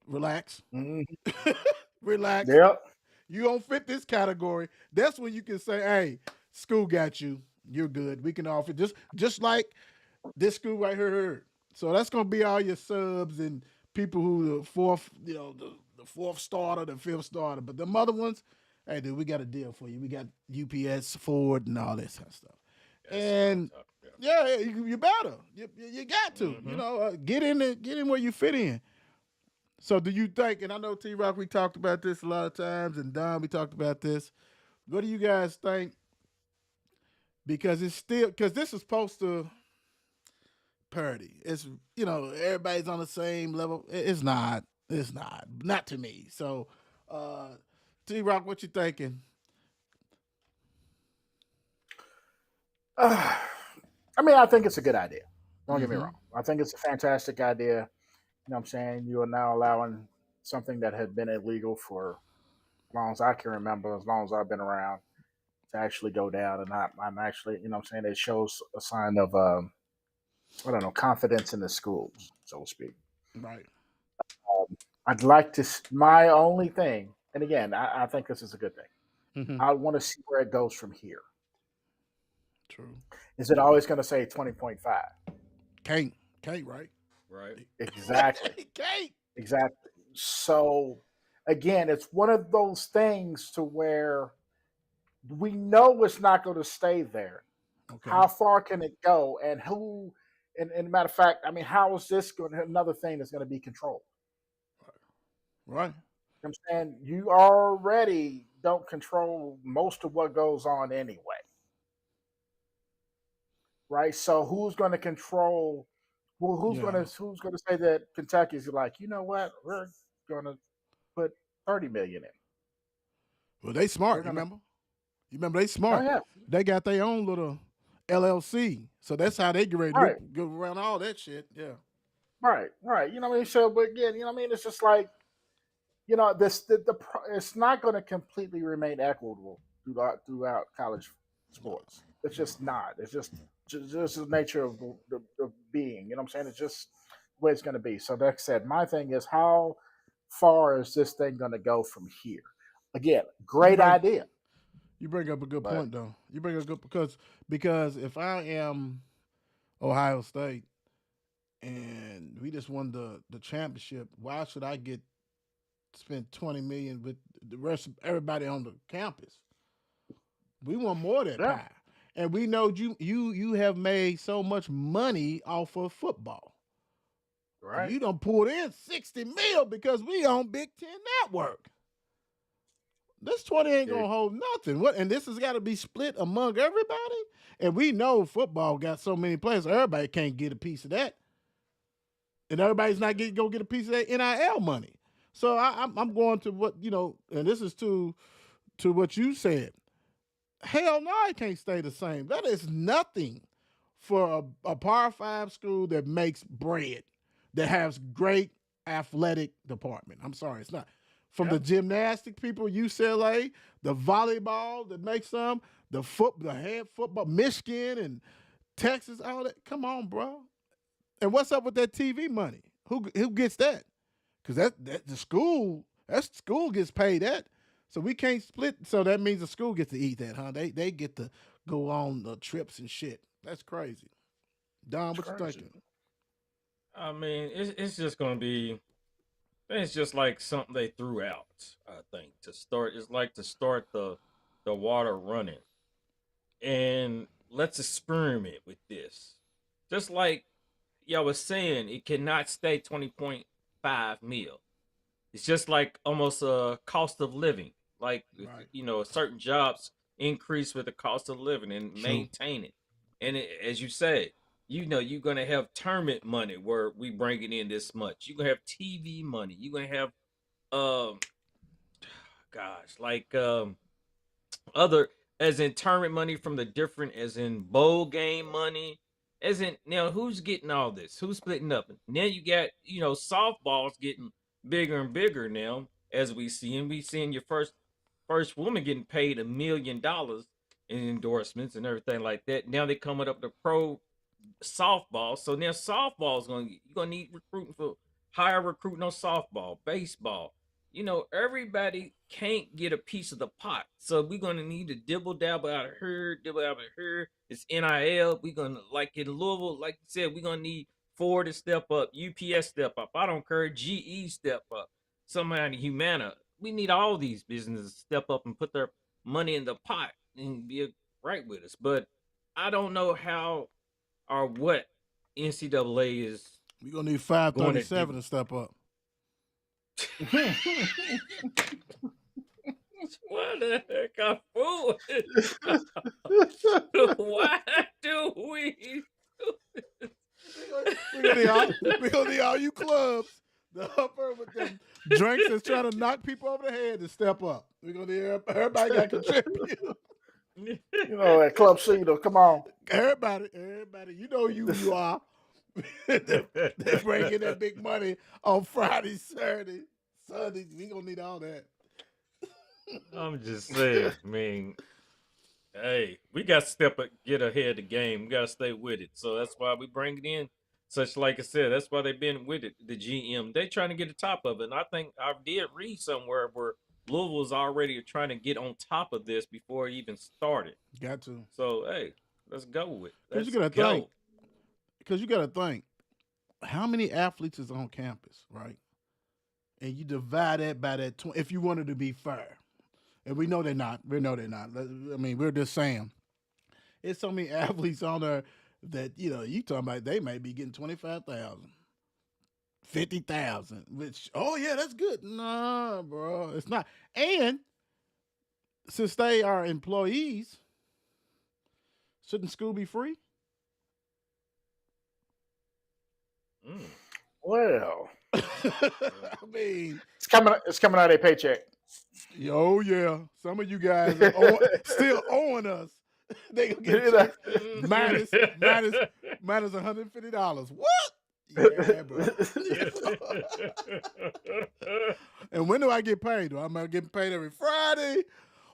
Relax. Relax. Yep. You don't fit this category. That's when you can say, hey, school got you. You're good. We can offer just like this school right here. So that's gonna be all your subs and people who the fourth starter, the fifth starter. But the other ones, hey, dude, we got a deal for you. We got UPS, Ford, and all that kind of stuff. That's what I'm And talking about. yeah, you better. You got to. Mm-hmm. Get in where you fit in. So do you think? And I know T Rock, we talked about this a lot of times, and Don, we talked about this. What do you guys think? Because it's still because this is supposed to parity. It's everybody's on the same level. It's not. It's not. Not to me. So, uh, T Rock, what you thinking? I mean, I think it's a good idea. Don't get me Mm-hmm. wrong. I think it's a fantastic idea. You know what I'm saying? You are now allowing something that had been illegal for as long as I can remember, as long as I've been around, to actually go down. And I'm actually, you know what I'm saying? It shows a sign of, I don't know, confidence in the schools, so to speak. Right. I'd like to, my only thing, and again, I think this is a good thing. Mm-hmm. I want to see where it goes from here. True. Is it always going to say 20.5? Can't. Right. Right. Exactly. Can't. Exactly. So again, it's one of those things to where we know it's not going to stay there. Okay. How far can it go? And who? And matter of fact, I mean, how is this going? Another thing that's going to be controlled. Right. You know what I'm saying, you already don't control most of what goes on anyway, right? So who's going to control? Well, who's Yeah. who's going to say that Kentucky's like, you know what, we're going to put 30 million in. Well, they smart. We're gonna, You remember they oh smart. yeah, They got their own little LLC, so that's how they get ready to right, go around all that shit. Yeah. right. You know what I mean? So, but again, you know what I mean? It's just like, it's not going to completely remain equitable throughout college sports. It's just not. It's just the nature of the being. You know what I'm saying? It's just the way it's going to be. So, like I said, my thing is, how far is this thing going to go from here? Again, great idea. You bring up a good But point, though. You bring up a good because if I am Ohio State and we just won the championship, why should I get spent 20 million with the rest of everybody on the campus? We want more of that yeah, pie, and we know you have made so much money off of football. right. You done pulled in 60 mil because we on Big Ten Network. This 20 ain't Yeah, gonna hold nothing. What? And this has got to be split among everybody. And we know football got so many players, everybody can't get a piece of that, and everybody's not gonna get a piece of that NIL money. So I'm going to what and this is to what you said. Hell no, it can't stay the same. That is nothing for a Power Five school that makes bread, that has great athletic department. I'm sorry, it's not. From the yeah, gymnastic people, UCLA, the volleyball that makes some, the head football, Michigan and Texas, all that. Come on, bro. And what's up with that TV money? Who gets that? Because that school gets paid that. So we can't split. So that means the school gets to eat that, huh? They get to go on the trips and shit. That's crazy. Don, it's what you crazy. thinking? I mean, it's just gonna be. It's just like something they threw out. I think to start. It's like to start the water running, and let's experiment with this. Just like y'all was saying, it cannot stay 20.5 mil. It's just like almost a cost of living. Like if, Right. certain jobs increase with the cost of living and True. maintain it. And as you said, you're gonna have tournament money where we bringing in this much. You're gonna have TV money. You're gonna have um, gosh, like other as in tournament money from the different as in bowl game money. As in now, who's getting all this? Who's splitting up? Now you got softball's getting bigger and bigger now as we see, and we seeing your first woman getting paid $1 million in endorsements and everything like that. Now they coming up to pro softball. So now softball is you're gonna need recruiting for higher recruiting on softball, baseball. Everybody can't get a piece of the pot. So we're gonna need to dibble dabble out of here, dibble out of here. It's NIL. We're gonna like in Louisville, like you said, we're gonna need Ford to step up, UPS step up. I don't care, GE step up. somehow in Humana, we need all these businesses to step up and put their money in the pot and be right with us. But I don't know how or what NCAA is We're gonna need going to 537 do. to step up. What the heck are fool? Why do we? We're gonna need all you clubs, the upper with them drinks that's trying to knock people over the head to step up. We're gonna need everybody got to contribute. At Club C, come on. Everybody, you know you are. they bring in that big money on Friday, Saturday, Sunday. We gonna need all that. I'm just saying, I mean, hey, we got to step up, get ahead of the game. We got to stay with it. So that's why we bring it in. Such like I said, that's why they've been with it. The GM, they trying to get the top of it. And I think I did read somewhere where Louisville's already trying to get on top of this before it even started. Got to. So hey, let's go with. Because Let's you gotta go. think. Because you gotta think, how many athletes is on campus, right? And you divide that by that 20, if you wanted to be fair. And we know they're not. We know they're not. I mean, we're just saying. It's so many athletes on there that, you talking about they may be getting 25,000, 50,000, which, oh yeah, that's good. Nah, bro, it's not. And since they are employees, shouldn't school be free? Well, I mean, it's coming out of their paycheck. oh yeah, some of you guys are still owing us. They gonna get minus $150. What? Yeah, bro. And when do I get paid? Do I get paid every Friday?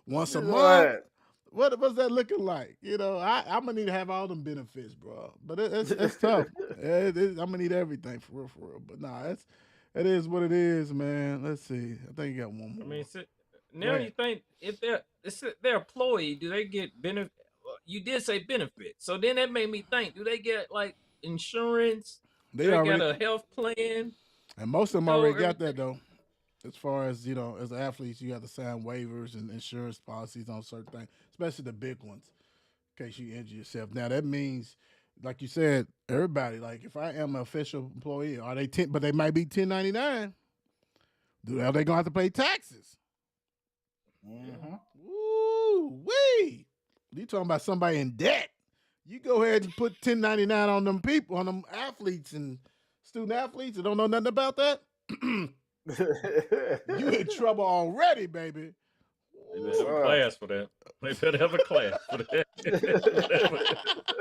Once a month? What's that looking like? I'm gonna need to have all them benefits, bro. But it's tough. I'm gonna need everything for real. But nah, it is what it is, man. Let's see. I think you got one more. I mean, now you think if they're employee, do they get benefit? You did say benefit, so then that made me think: do they get like insurance? They got already a health plan, and most of them already got that though. As far as as athletes, you have to sign waivers and insurance policies on certain things, especially the big ones, in case you injure yourself. Now that means, like you said, everybody. Like if I am an official employee, are they 10? But they might be 1099. Are they gonna have to pay taxes? Mm-hmm. Ooh, wee! You talking about somebody in debt? You go ahead and put 1099 on them people, on them athletes and student athletes that don't know nothing about that. You in trouble already, baby. They better have a class for that. They better have a class for that.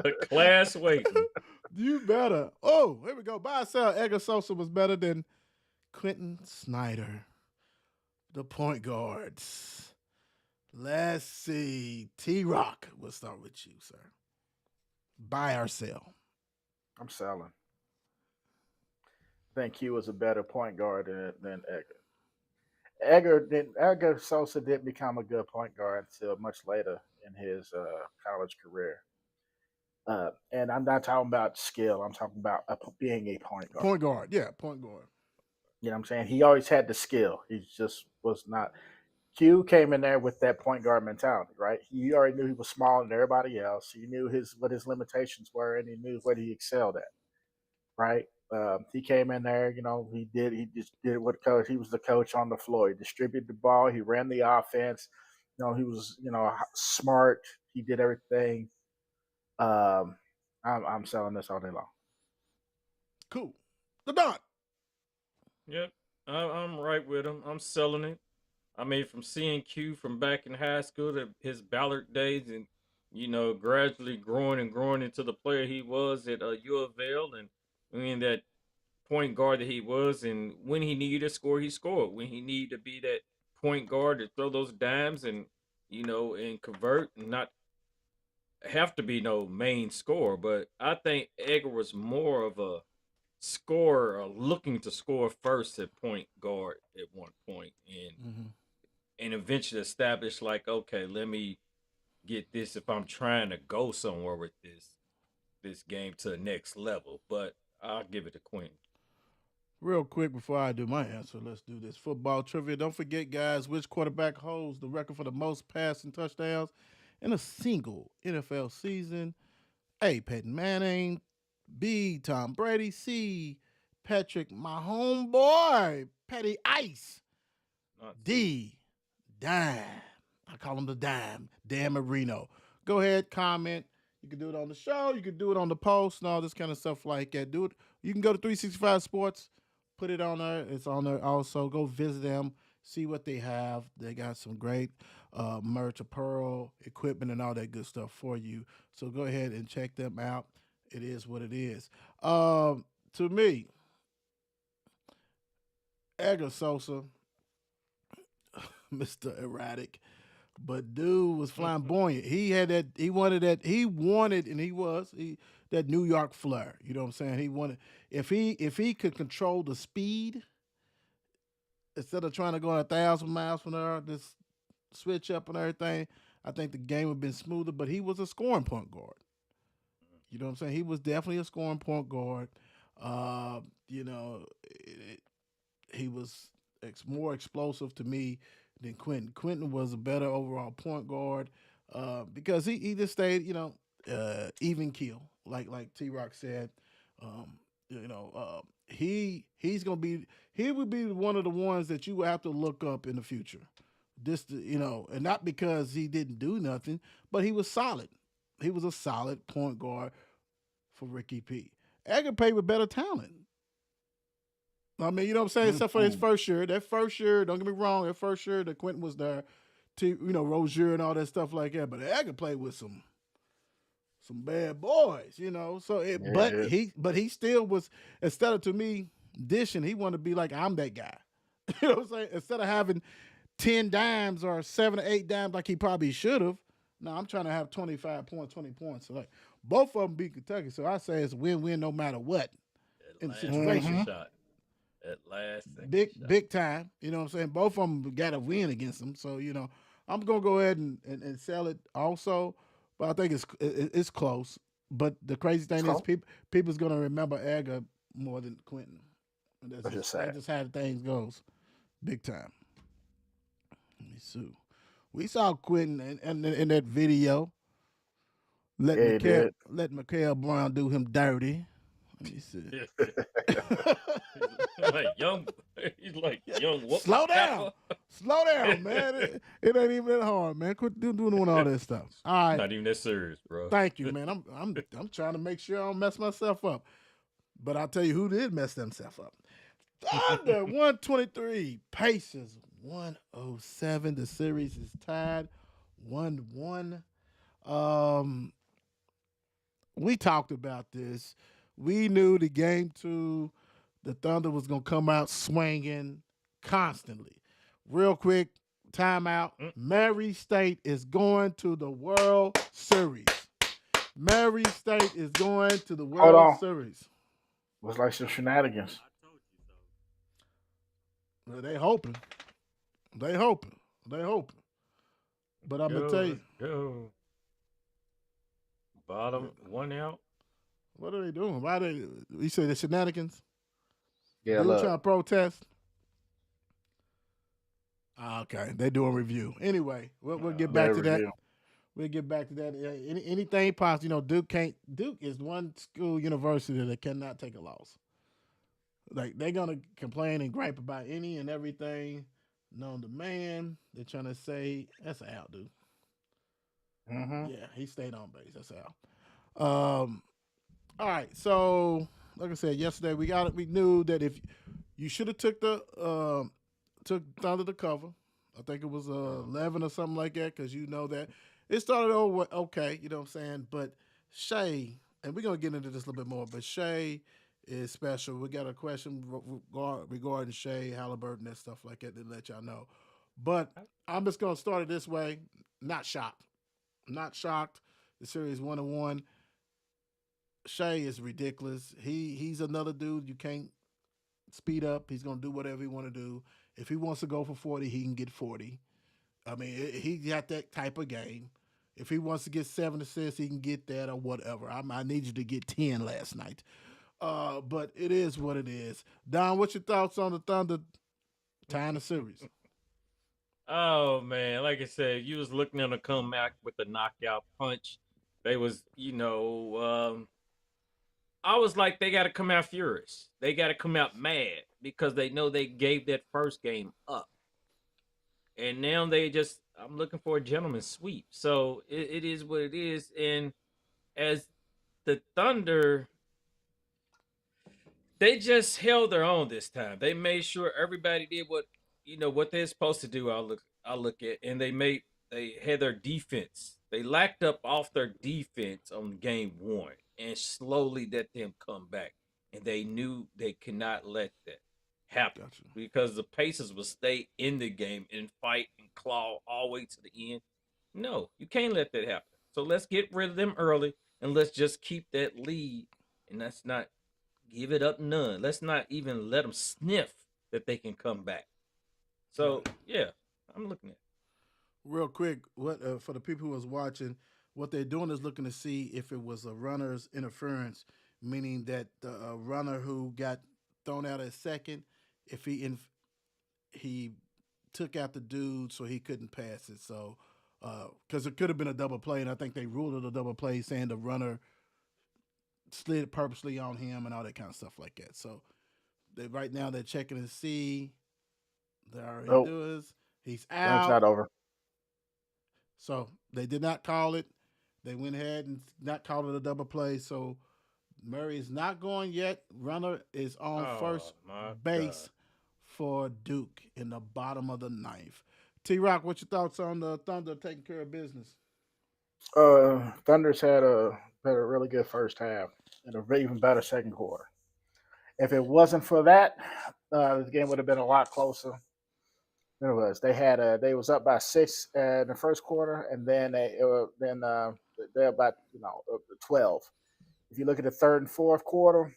A class waiting. You better. Oh, here we go. Buy or sell. Edgar Sosa was better than Quentin Snyder, the point guards. Let's see. T-Rock, we'll start with you, sir. Buy or sell? I'm selling. I think Q was a better point guard than Edgar. Edgar Sosa didn't become a good point guard until much later in his college career. And I'm not talking about skill. I'm talking about being a point guard. Point guard, yeah, point guard. You know what I'm saying? He always had the skill. He just was not. Q came in there with that point guard mentality, right? He already knew he was smaller than everybody else. He knew what his limitations were, and he knew what he excelled at, right? He came in there, he just did what coach. He was the coach on the floor. He distributed the ball. He ran the offense. He was, smart. He did everything. I'm selling this all day long. Cool. The Dawg. Yep, I'm right with him. I'm selling it. I mean, from seeing Q from back in high school to his Ballard days, and gradually growing into the player he was at U of L, and I mean that point guard that he was, and when he needed to score, he scored. When he needed to be that point guard to throw those dimes and and convert, and not have to be no main scorer. But I think Edgar was more of a scorer, or looking to score first at point guard at one point, and eventually establish like, okay, let me get this if I'm trying to go somewhere with this game to the next level. But I'll give it to Quentin. Real quick before I do my answer, let's do this football trivia. Don't forget, guys, which quarterback holds the record for the most passing touchdowns in a single NFL season? A. Peyton Manning. B. Tom Brady. C. Patrick, my homeboy, Petty Ice. Not D. Dime. I call him the Dime, Dan Marino. Go ahead, comment. You can do it on the show. You can do it on the post and all this kind of stuff like that. Do it. You can go to 365 Sports, put it on there. It's on there also. Go visit them, see what they have. They got some great merch, apparel, equipment, and all that good stuff for you. So go ahead and check them out. It is what it is. To me, Edgar Sosa, Mr. Erratic. But dude was flamboyant. He had that. He wanted that. He wanted, and he was that New York flair. You know what I'm saying? He wanted if he could control the speed instead of trying to go 1,000 miles an hour, just switch up and everything. I think the game would have been smoother. But he was a scoring point guard. You know what I'm saying? He was definitely a scoring point guard. You know, he was more explosive to me than Quentin. Quentin was a better overall point guard because he just stayed, even keel, like T Rock said. He's gonna be he would be one of the ones that you will have to look up in the future. And not because he didn't do nothing, but he was solid. He was a solid point guard for Ricky P. Edgar played with better talent. I mean, you know what I'm saying? Except for his first year. That first year, don't get me wrong, that first year that Quentin was there, Rozier and all that stuff like that. But Edgar played with some bad boys, So but he still was, instead of, to me, dishing, he wanted to be like, I'm that guy. You know what I'm saying? Instead of having 10 dimes or 7 or 8 dimes like he probably should have. No, I'm trying to have 25 points, 20 points. So like both of them beat Kentucky. So I say it's a win-win no matter what in the situation. shot. At last big time. You know what I'm saying? Both of them got a win against them. So, I'm going to go ahead and sell it also. But I think it's close. But the crazy thing is people's going to remember Edgar more than Quentin. That's just how the things goes. Big time. Let me see. We saw Quentin in that video. Let Mikael Brown do him dirty. Let me see. He's like young. Slow down, man. It ain't even that hard, man. Quit doing all that stuff. All right, not even that serious, bro. Thank you, man. I'm trying to make sure I don't mess myself up. But I'll tell you who did mess themselves up. Thunder 123, Pacers 107. The series is tied 1-1. We talked about this. We knew the game 2, the Thunder was going to come out swinging constantly. Real quick, timeout. Mary State is going to the World Series. Mary State is going to the World Series. Looks like some shenanigans. Well, they hoping. But I'm going to tell you. Go. Bottom one out. What are they doing? Why you say the shenanigans? Yeah, look. Trying to protest. Okay, they doing review. Anyway, we'll get back to that. We'll get back to that. Anything possible. Duke is one school university that cannot take a loss. Like they're gonna complain and gripe about any and everything known to man. They're trying to say that's Al, dude. Mm-hmm. Yeah, he stayed on base. That's Al. All right, so like I said yesterday, we knew that if you should have took Thunder to cover. I think it was 11 or something like that because you know that it started over okay, you know what I'm saying. But Shea, and we're gonna get into this a little bit more, but Shea is special. We got a question regarding Shea, Halliburton, and stuff like that to let y'all know. But I'm just gonna start it this way. Not shocked. The series 1-1. Shea is ridiculous. He's another dude you can't speed up. He's gonna do whatever he want to do. If he wants to go for 40, he can get 40. I mean, he got that type of game. If he wants to get 7 assists, he can get that or whatever. I need you to get 10 last night. But it is what it is. Don, what's your thoughts on the Thunder tying the series? Oh man, like I said, you was looking at them come back with a knockout punch. They was, I was like, they got to come out furious. They got to come out mad because they know they gave that first game up, and now they just. I'm looking for a gentleman's sweep. So it is what it is, and as the Thunder, they just held their own this time. They made sure everybody did what they're supposed to do. I look at, and they had their defense. They lacked up off their defense on game one, and slowly let them come back. And they knew they could not let that happen Gotcha. because the Pacers will stay in the game and fight and claw all the way to the end. No, you can't let that happen. So let's get rid of them early, and let's just keep that lead, and let's not give it up none. Let's not even let them sniff that they can come back. So Right. yeah, I'm looking at. Real quick, what for the people who was watching, what they're doing is looking to see if it was a runner's interference, meaning that the runner who got thrown out at second, if he took out the dude so he couldn't pass it. So because it could have been a double play, and I think they ruled it a double play, saying the runner slid purposely on him and all that kind of stuff like that. So right now they're checking to see. They already Nope, do is he's that's out. not over. So they did not call it. They went ahead and not called it a double play. So Murray is not going yet. Runner is on Oh first my god. base for Duke in the bottom of the ninth. T Rock, what's your thoughts on the Thunder taking care of business? Thunder's had a really good first half and a even better second quarter. If it wasn't for that, the game would have been a lot closer than it was. They was up by six in the first quarter, and they're about 12. If you look at the third and fourth quarter,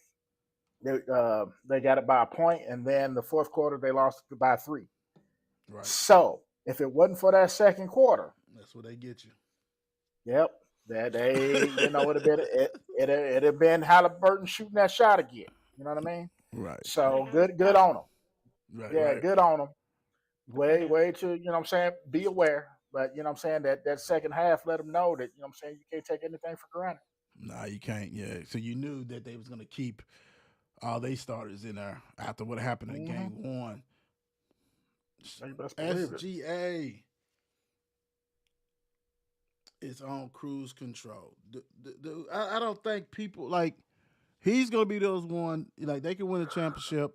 they got it by a point, and then the fourth quarter they lost it by three. Right. So if it wasn't for that second quarter, That's what they get you. yep, that they would have been it'd have been Halliburton shooting that shot again. You know what I mean? Right. So good on them. Right. Yeah, Right. good on them. But they have Way to what I'm saying. Be aware, but what I'm saying that second half let them know that what I'm saying you can't take anything for granted. Nah, you can't. Yeah. So you knew that they was gonna keep all they starters in there after what happened in Mm-hmm. game one. You best believe it. SGA is on cruise control. I don't think people like he's gonna be those one like they can win a championship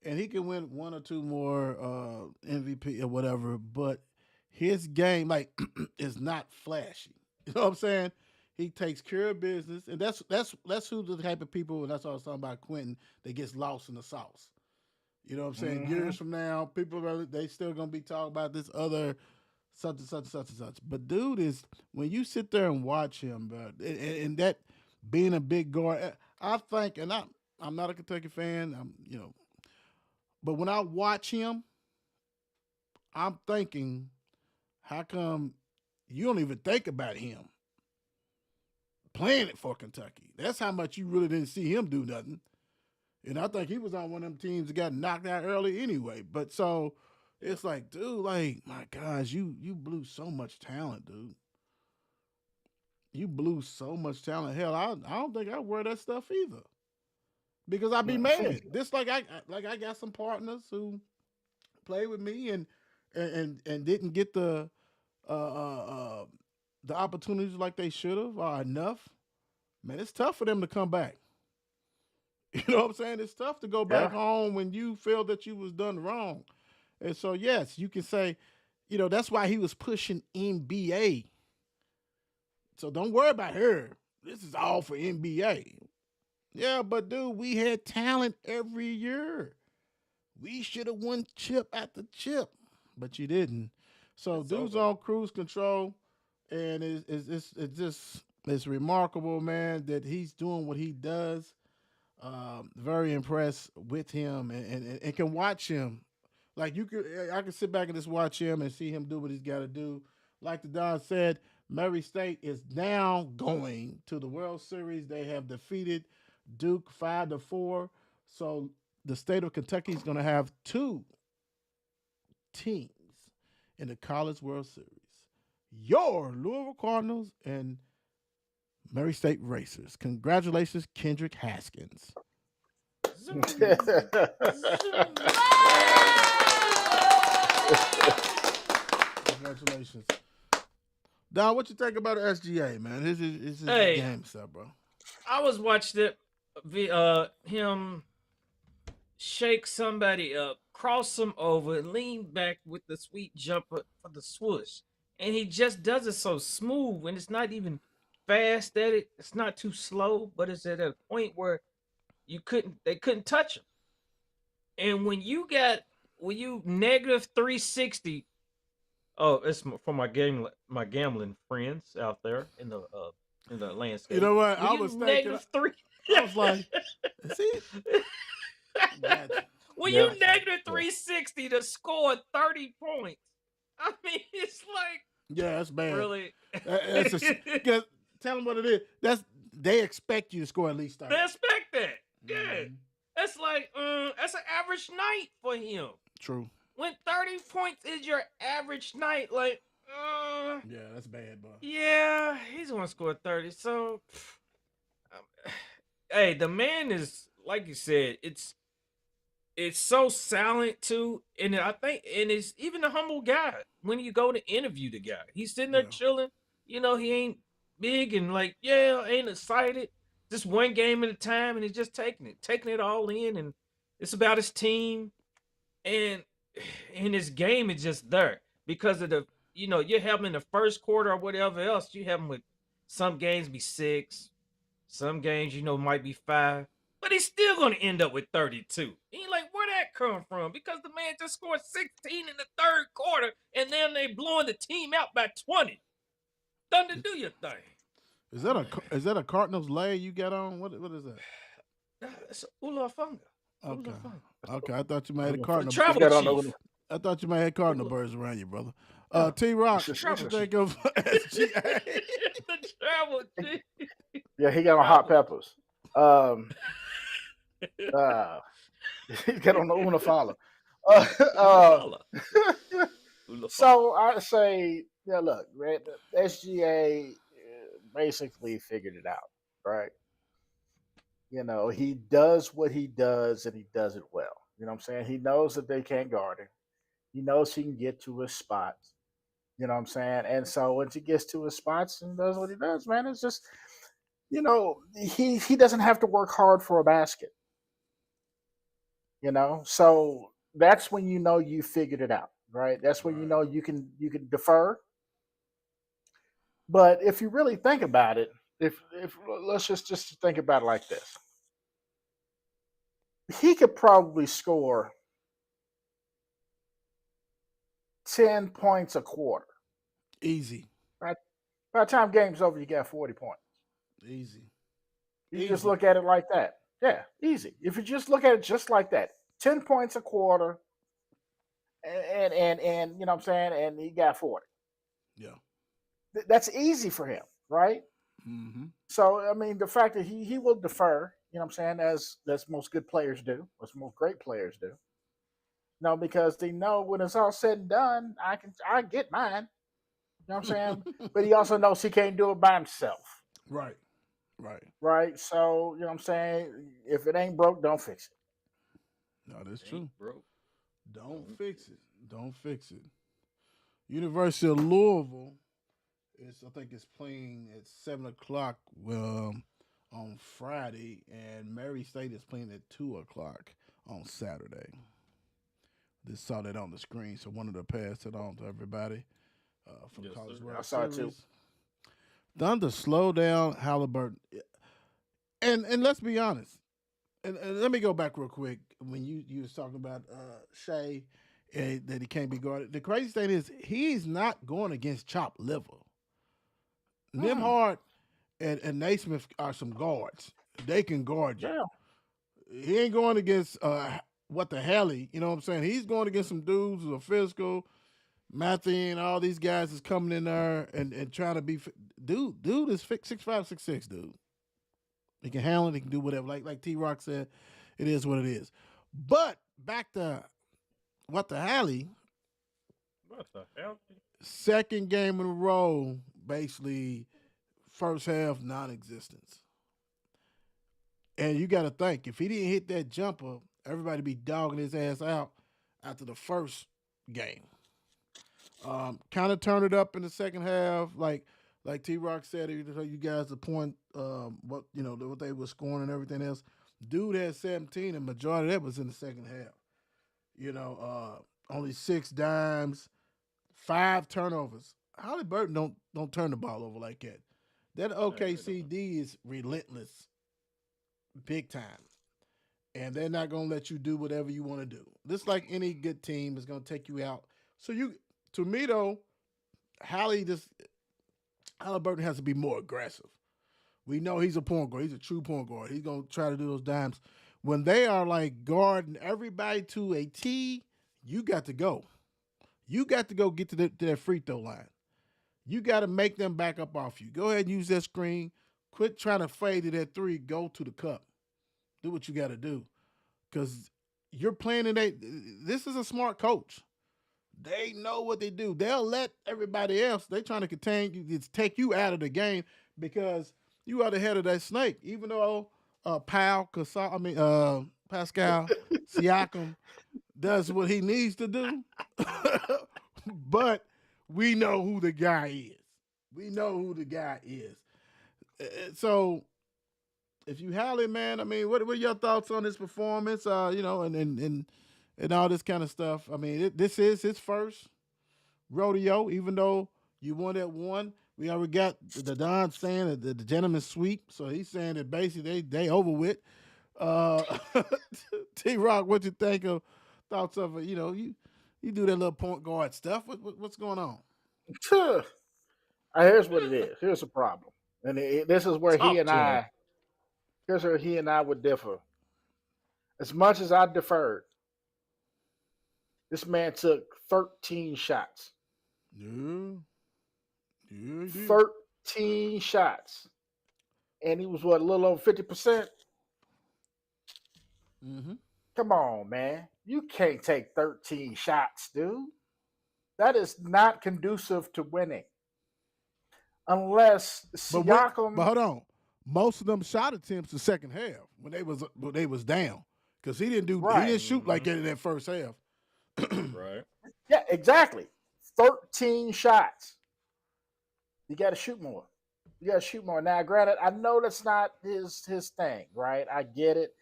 and he can win one or two more MVP or whatever, but his game like is not flashy. You know what I'm saying? He takes care of business, and that's who the type of people. And that's what I was talking about Quentin that gets lost in the sauce. You know what I'm saying? Mm-hmm. Years from now, people they still gonna be talking about this other such and such and such and such. But dude is when you sit there and watch him, bro, and that being a big guard, I think, and I'm not a Kentucky fan. But when I watch him, I'm thinking, how come you don't even think about him playing it for Kentucky? That's how much you really didn't see him do nothing. And I think he was on one of them teams that got knocked out early anyway. But so yeah. it's like, dude, like, my gosh, you blew so much talent, dude. You blew so much talent. Hell, I don't think I wear that stuff either. Because I'd be mad. This like I got some partners who play with me and didn't get uh, uh, uh, the opportunities like they should have or enough. Man, it's tough for them to come back. You know what I'm saying? It's tough to go back Yeah. home when you feel that you was done wrong. And so yes, you can say, that's why he was pushing NBA. So don't worry about her. This is all for NBA. Yeah, but dude, we had talent every year. We should have won chip after chip, but you didn't. So It's dude's over. on cruise control, and it's remarkable, man, that he's doing what he does. Very impressed with him, and can watch him. Like I can sit back and just watch him and see him do what he's got to do. Like the Don said, Murray State is now going to the World Series. They have defeated Duke 5-4. So the state of Kentucky is going to have two teams in the College World Series. Your Louisville Cardinals and Murray State Racers. Congratulations, Kendrick Haskins. Zoom, zoom. Congratulations. Don, what you think about the SGA, man? This is Hey. game stuff, bro. I was watching him shake somebody up, cross him over, and lean back with the sweet jumper for the swoosh. And he just does it so smooth, and it's not even fast at it. It's not too slow, but it's at a point where they couldn't touch him. And when you negative 360, oh, it's for my gambling friends out there in the landscape. You know what? When I you was thinking. negative three. I was like, see? Gotcha. When Yeah. you negative 360 to score 30 points, I mean, it's like, Yeah, that's bad. really? Tell them what it is. They expect you to score at least 30. They expect that. Yeah. Mhm. That's like, that's an average night for him. True. When 30 points is your average night, like, Yeah, that's bad, bro. yeah, he's going to score 30. So, hey, the man is, like you said, it's so silent too, and I think, and it's even a humble guy. When you go to interview the guy, he's sitting there chilling. You know, he ain't big and like, ain't excited. Just one game at a time, and he's just taking it all in, and it's about his team, and his game is just there because of the, you have him in the first quarter or whatever else. You have him with some games be 6, some games might be 5. But he's still going to end up with 32. He's like, where'd that come from? Because the man just scored 16 in the third quarter, and then they blowing the team out by 20. Thunder, do your thing. Is that a Cardinals lay you got on? What is that? It's Ula Funga. Okay. I thought you might have Cardinal. Travel chief. I thought you might have Cardinal birds around you, brother. T Rock, what you think of SGA? The travel chief. Yeah, he got on hot peppers. He's got on the Una Fala. So I say, look, SGA basically figured it out, right? He does what he does, and he does it well. You know what I'm saying? He knows that they can't guard him. He knows he can get to his spots. You know what I'm saying? And so once he gets to his spots and does what he does, man, it's just, he doesn't have to work hard for a basket. So that's when you figured it out, right? That's when you can defer. But if you really think about it, if let's just think about it like this. He could probably score 10 points a quarter. Easy. Right? By the time game's over, you got 40 points. Easy. You just look at it like that. Yeah, easy. If you just look at it just like that, 10 points a quarter, and you know what I'm saying, and he got 40. Yeah. That's easy for him, right? Mm-hmm. So, I mean, the fact that he will defer, you know what I'm saying, as most good players do, as most great players do. No, because they know when it's all said and done, I get mine. You know what I'm saying? But he also knows he can't do it by himself. Right. So, you know what I'm saying? If it ain't broke, don't fix it. No, that's true. Broke. Don't fix it. University of Louisville I think it's playing at 7:00 on Friday, and Murray State is playing at 2:00 on Saturday. Just saw that on the screen, so wanted to pass it on to everybody from College World I saw it Series. too. Done to slow down Halliburton, and let's be honest. And let me go back real quick when you was talking about Shea that he can't be guarded. The crazy thing is he's not going against chopped liver. Nimhard and Naismith are some guards. They can guard you. Yeah. He ain't going against what the hell you know what I'm saying? He's going against some dudes who are physical. Matthew and all these guys is coming in there and trying to be dude is 6'5", 6'6", dude. He can handle it. He can do whatever. Like T Rock said, it is what it is. But back to what the Halley, What the hell? second game in a row, basically first half non-existence. And you got to think, if he didn't hit that jumper, everybody be dogging his ass out after the first game. Kind of turned it up in the second half, like T Rock said. You guys the point, what they were scoring and everything else. Dude had 17, and majority of that was in the second half. Only 6 dimes, 5 turnovers. Halliburton don't turn the ball over like that. That OKCD is relentless, big time, and they're not gonna let you do whatever you want to do. Just like any good team is gonna take you out. To me though, Halliburton has to be more aggressive. We know he's a point guard. He's a true point guard. He's gonna try to do those dimes. When they are like guarding everybody to a T, you got to go. You got to go get to that free throw line. You got to make them back up off you. Go ahead and use that screen. Quit trying to fade to that three. Go to the cup. Do what you got to do. Because you're playing in a. This is a smart coach. They know what they do. They'll let everybody else. They trying to contain you, take you out of the game because you are the head of that snake. Even though Pascal Siakam does what he needs to do, but we know who the guy is. We know who the guy is. So if you Halley, man, I mean, what are your thoughts on his performance? And all this kind of stuff. I mean, this is his first rodeo, even though you won at one. We already got the Don saying that the gentleman's sweep, so he's saying that basically they over with. T Rock, what you think of thoughts of it? You do that little point guard stuff. What's going on? Here's what it is. Here's the problem, and this is where Talk he and to him. I. Here's where he and I would differ. As much as I deferred, this man took 13 shots. Yeah. Yeah, he did. 13 shots. And he was, a little over 50%? Mm-hmm. Come on, man. You can't take 13 shots, dude. That is not conducive to winning. Unless Siakam. But hold on. Most of them shot attempts the second half when they was down. Because he didn't shoot like that in that first half. Right. Yeah, exactly. 13 shots. You got to shoot more. Now, granted, I know that's not his thing, right? I get it.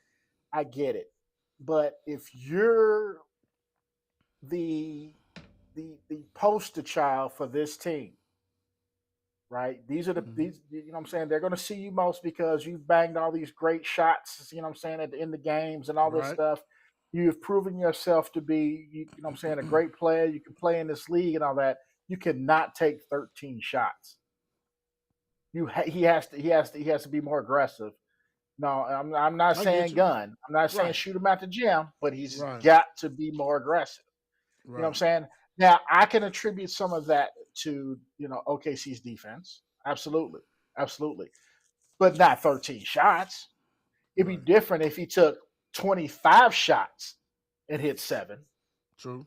But if you're the poster child for this team, right? These are these, you know what I'm saying? They're going to see you most because you've banged all these great shots, you know what I'm saying, in the games and all this stuff. You've proven yourself to be, you know what I'm saying, a great player. You can play in this league and all that. You cannot take 13 shots. He has to be more aggressive. No, I'm not saying gun. I'm not saying shoot him at the gym, but he's got to be more aggressive. You know what I'm saying? Now, I can attribute some of that to, OKC's defense. Absolutely. But not 13 shots. It'd be different if he took 25 shots and hit 7. True.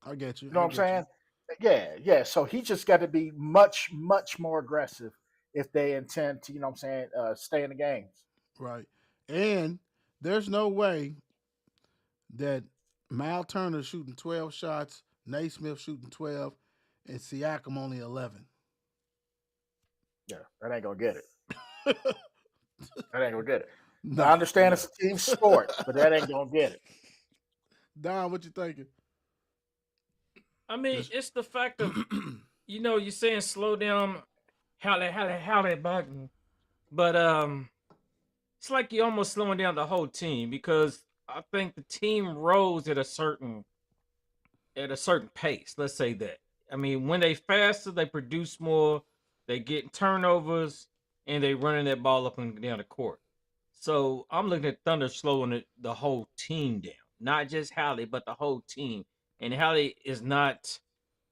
I get you. You know what I'm saying? Yeah. So he just got to be much, much more aggressive if they intend to, stay in the games. Right. And there's no way that Mal Turner shooting 12 shots, Naismith shooting 12, and Siakam only 11. Yeah, that ain't going to get it. No, I understand it's a team sport, but that ain't going to get it. Don, what you thinking? I mean, it's the fact of, you're saying slow down, Halliburton, but it's like you're almost slowing down the whole team because I think the team rose at a certain pace. Let's say that. I mean, when they faster, they produce more, they get turnovers, and they running that ball up and down the court. So I'm looking at Thunder slowing the whole team down, not just Halley, but the whole team. And Halley is not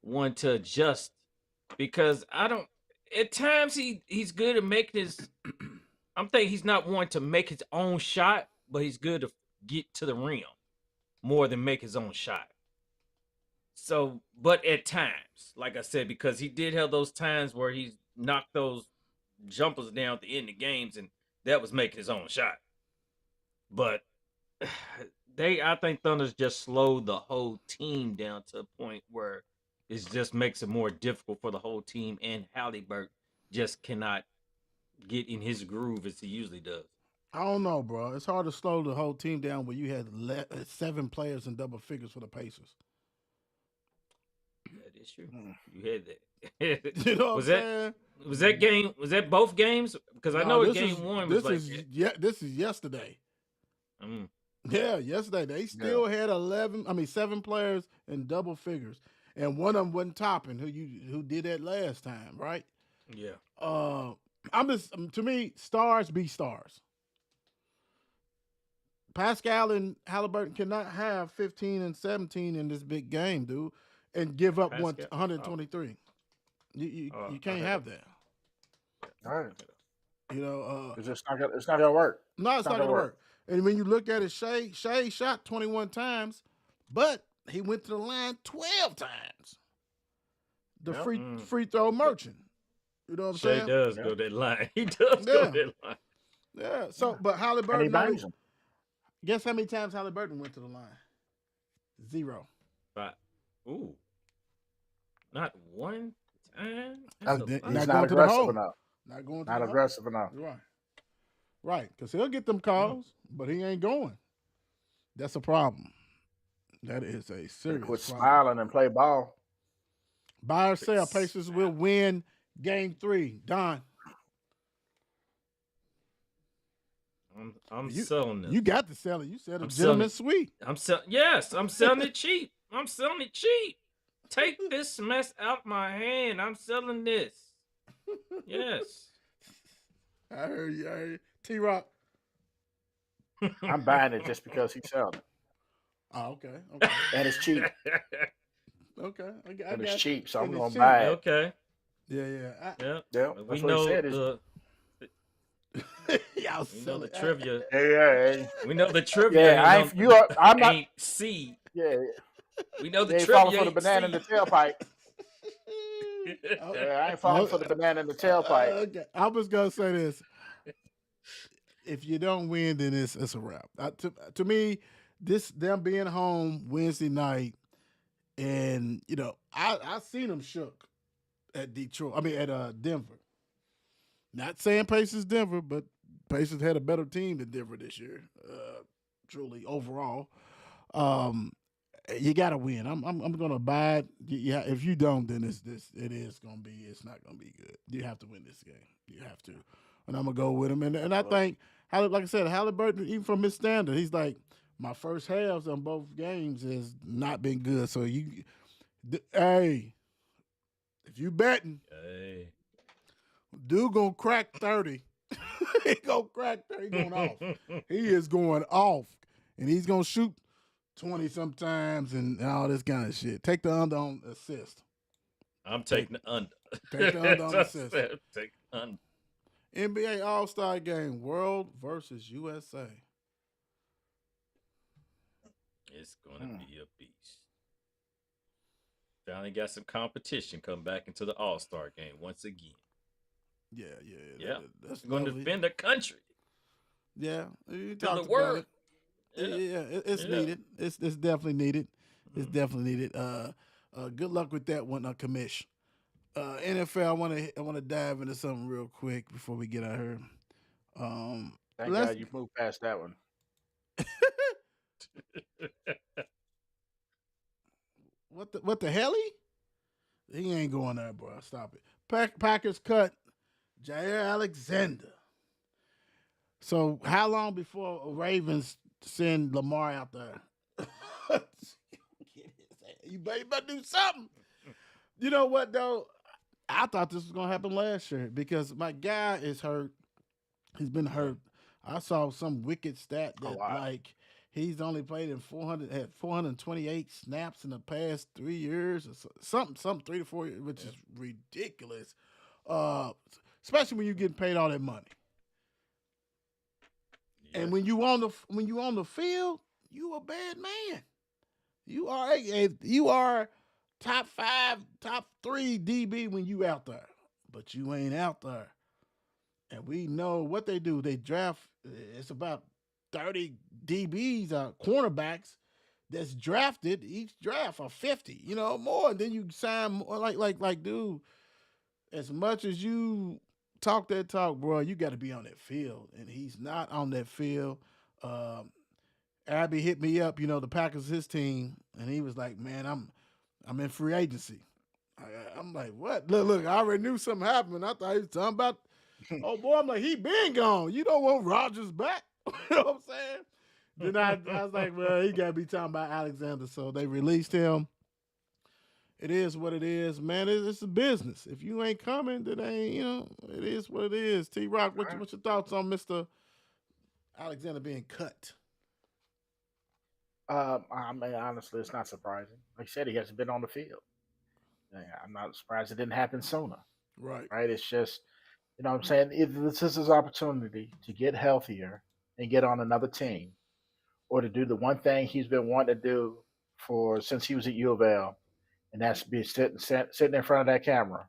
one to adjust because at times he's good at making I'm thinking he's not one to make his own shot, but he's good to get to the rim more than make his own shot. So, but at times, like I said, because he did have those times where he knocked those jumpers down at the end of games, and that was making his own shot. But I think Thunder's just slowed the whole team down to a point where it just makes it more difficult for the whole team, and Halliburton just cannot get in his groove as he usually does. I don't know, bro. It's hard to slow the whole team down when you had 7 players in double figures for the Pacers. That is true. You had that. You know what was I'm that saying? was that game? Was that both games? Because I know game one was this is yesterday. Mm. Yeah, yesterday they still had 7 players in double figures, and one of them wasn't Topping, who did that last time, right? Yeah. To me, stars be stars. Pascal and Halliburton cannot have 15 and 17 in this big game, dude, and give up 123. You can't have that. All right. You know, it's not gonna work. No, it's not gonna work. And when you look at it, Shea shot 21 times, but he went to the line 12 times. The free throw merchant. You know what I'm saying? Shea does go that line. He does go that line. Yeah. So, but Halliburton, bangs him. Guess how many times Halliburton went to the line? 0. Ooh. Not one time? He's not aggressive enough. Not aggressive enough. Right. Because he'll get them calls, but he ain't going. That's a problem. That is a serious Quit problem. smiling and play ball. Buy or sell. Pacers will win game 3. Don. I'm selling this. You got to sell it. You said a gentleman's sweet. I'm selling it cheap. I'm selling it cheap. Take this mess out my hand. I'm selling this. Yes. I heard you. T-Rock. I'm buying it just because he's selling it. Oh, okay. And it's cheap. Okay. It's cheap, so I'm going to buy it. Okay. Yeah. Yeah. We know Y'all we know the it. trivia. Yeah. We know the trivia. Yeah, I'm not. Ain't C. Yeah. We know the They ain't trivia. falling for the banana in the tailpipe. I ain't falling for the banana in the tailpipe. Okay. I was gonna say this. If you don't win, then it's a wrap. To me, them being home Wednesday night, and I seen them shook at Detroit. I mean at Denver. Not saying Pacers Denver, but Pacers had a better team than Denver this year. Truly overall. You gotta win. I'm gonna buy it. Yeah, if you don't, then it's not gonna be good. You have to win this game. You have to. And I'm gonna go with him. And I think, like I said, Halliburton, even from his standard, he's like, my first halves on both games has not been good. So if you betting, dude gonna crack 30. He gonna crack 30. He going off. He is going off, and he's gonna shoot 20 sometimes and all this kind of shit. Take the under on assist. I'm taking the under. Take the under on assist. Take under. NBA All-Star Game, World versus USA. It's going to be a beast. Finally got some competition come back into the All-Star Game once again. Yeah. That's going to defend the country. Yeah. To the world. It's needed. It's definitely needed. It's definitely needed. Good luck with that one, Kamish. NFL, I want to dive into something real quick before we get out here. Thank God you moved past that one. What the hell? He ain't going there, bro. Stop it. Packers cut Jair Alexander. So how long before Ravens send Lamar out there? You better do something. You know what, though? I thought this was going to happen last year because my guy is hurt. He's been hurt. I saw some wicked stat that, he's only played in 428 snaps in the past 3 years. Or something 3 to 4 years, which is ridiculous. Especially when you're getting paid all that money. And when you on the field, you a bad man. You are top five, top three DB when you out there, but you ain't out there. And we know what they do. They draft. It's about 30 DBs, cornerbacks that's drafted each draft for 50. More. And then you sign more, dude. As much as you talk that talk, bro, you got to be on that field, and he's not on that field. Um, Abby hit me up, the Packers his team, and he was like, "Man, I'm in free agency." I'm like, "What?" Look, I already knew something happened. I thought he was talking about, oh boy, I'm like, he been gone. You don't want Rogers back. You know what I'm saying? Then I was like, well, he got to be talking about Alexander. So they released him. It is what it is, man. It's a business. If you ain't coming, then ain't, it is what it is. T Rock, what's your thoughts on Mr. Alexander being cut? I mean, honestly, it's not surprising. Like I said, he hasn't been on the field. Yeah, I'm not surprised it didn't happen sooner. Right. Right? It's just, what I'm saying, this is his opportunity to get healthier and get on another team, or to do the one thing he's been wanting to do for since he was at U of L, and that's be sitting in front of that camera,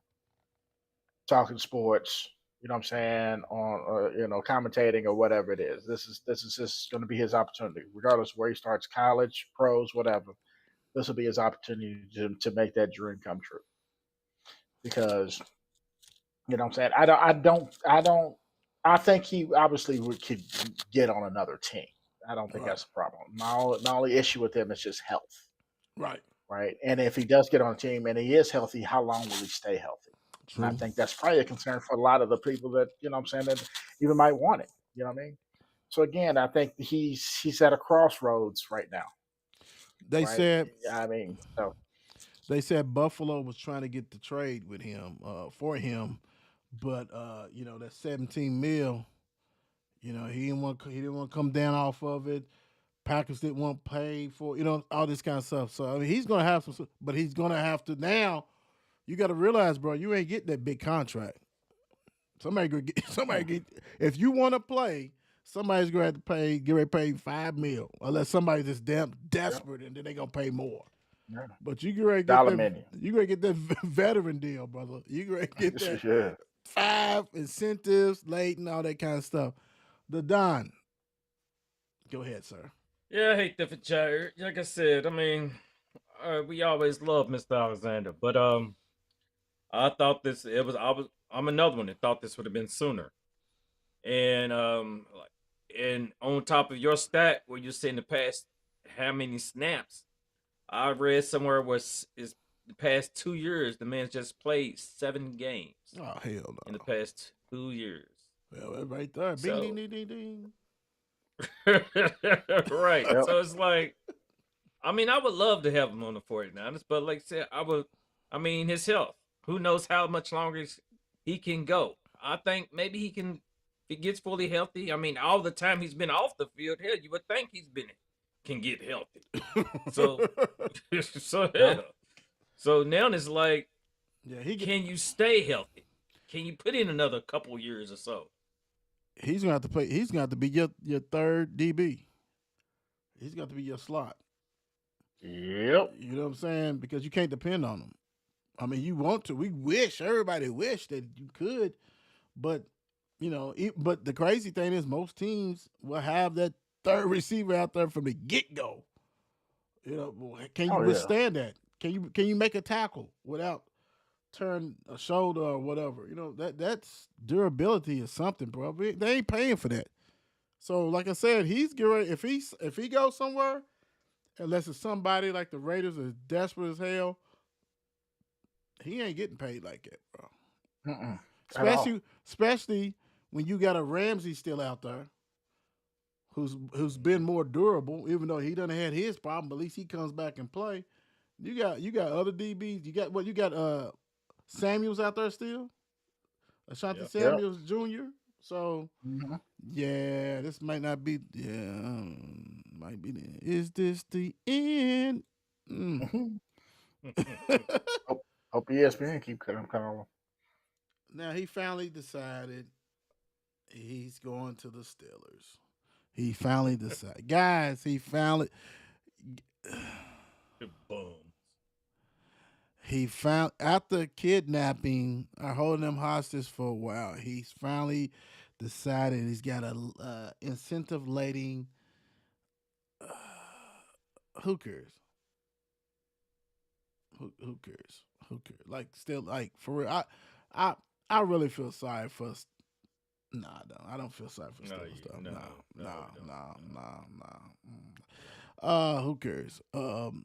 talking sports. You know what I'm saying, on commentating or whatever it is. This is just going to be his opportunity, regardless of where he starts, college, pros, whatever. This will be his opportunity to make that dream come true. Because what I'm saying, I think he obviously could get on another team. I don't think Right. that's a problem. My only issue with him is just health, Right. right? And if he does get on a team and he is healthy, how long will he stay healthy? And I True. think that's probably a concern for a lot of the people that, what I'm saying, that even might want it. You know what I mean? So again, I think he's at a crossroads right now, They right? said I mean, so Buffalo was trying to get the trade with him, for him, but that 17 mil, he didn't want to come down off of it. Packers didn't want to pay for, all this kind of stuff. So I mean, he's gonna have some, but he's gonna have to now. You got to realize, bro, you ain't getting that big contract. Somebody gonna get somebody get if you want to play. Somebody's gonna have to get ready to pay 5 mil, unless somebody's just damn yeah, desperate, and then they gonna pay more. yeah. But you get ready to get Dollar that. menu. You gonna get that veteran deal, brother. You gonna get that Yeah. 5 incentives, late, and all that kind of stuff. The Don. Go ahead, sir. Yeah, I hate different chair. Like I said, I mean, we always love Mr. Alexander, but I thought this it was I'm another one that thought this would have been sooner. And and on top of your stat where you say in the past how many snaps, I read somewhere is the past 2 years the man's just played 7 games Oh hell in the no. past 2 years. Well, that right there. Bing, ding, So ding, ding, ding. right. Yep. So it's like I mean, I would love to have him on the 49ers, but like I said, I mean, his health. Who knows how much longer he can go? I think maybe he can, if he gets fully healthy. I mean, all the time he's been off the field, hell, you would think can get healthy. So, so Yeah. hell. So now it's like, Yeah, can you stay healthy? Can you put in another couple years or so? he's gonna have to play. He's gonna have to be your third DB. He's got to be your slot. Yep. You know what I'm saying? Because you can't depend on him. I mean, you want to. Everybody wish that you could, but but the crazy thing is, most teams will have that third receiver out there from the get go. Can you Oh yeah. withstand that? Can you make a tackle without turn a shoulder or whatever? That's durability is something, bro. They ain't paying for that. So, like I said, he's getting ready. If he goes somewhere, unless it's somebody like the Raiders is desperate as hell, he ain't getting paid like that, bro. Mm-mm. At all. Especially when you got a Ramsey still out there who's been more durable, even though he done had his problem. But at least he comes back and play. You got other DBs. You got Samuels out there still, Ashanti Yep. Yep. Samuels Jr. So Mm-hmm. yeah, this might not be. Yeah, might be. Is this the end? Mm. Hope ESPN keep coming on. Now he finally decided he's going to the Steelers. He finally decided, guys. He finally Boom. he found after kidnapping or holding them hostage for a while. He's finally decided he's got a incentive lating. Who cares? Who cares? Who cares? Like still like for real. I I really feel sorry for. Nah, I don't feel sorry for No, Steelers stuff. no, No, no, no, don't. no, no, no. Who cares? I'm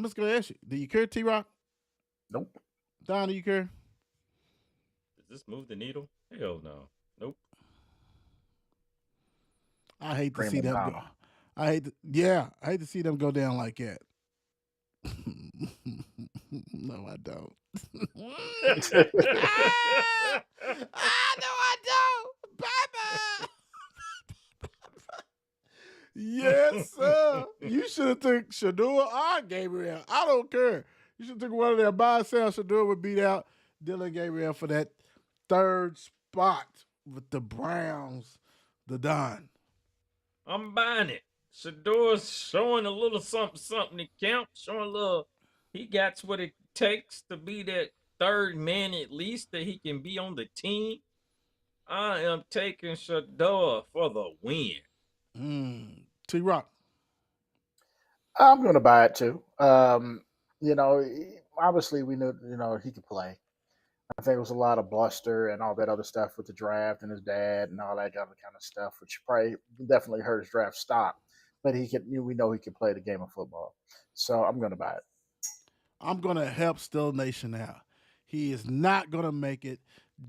just gonna ask you. Do you care, T Rock? Nope. Don, do you care? Does this move the needle? Hell no. Nope. I hate to Prima see them go. donna. I hate to see them go down like that. No, I don't. No, I don't. Bye bye. Yes, sir. You should have took Shador or Gabriel. I don't care. You should have took one of them by itself. Shador would beat out Dylan Gabriel for that third spot with the Browns, the Don. I'm buying it. Shador's showing a little something, something to count. Showing a little, he got what it takes to be that third man at least that he can be on the team. I am taking Shador for the win. T Rock. I'm going to buy it too. Obviously we knew, he could play. I think it was a lot of bluster and all that other stuff with the draft and his dad and all that other kind of stuff, which probably definitely hurt his draft stock. But we know he can play the game of football. So I'm going to buy it. I'm going to help Still Nation out. He is not going to make it.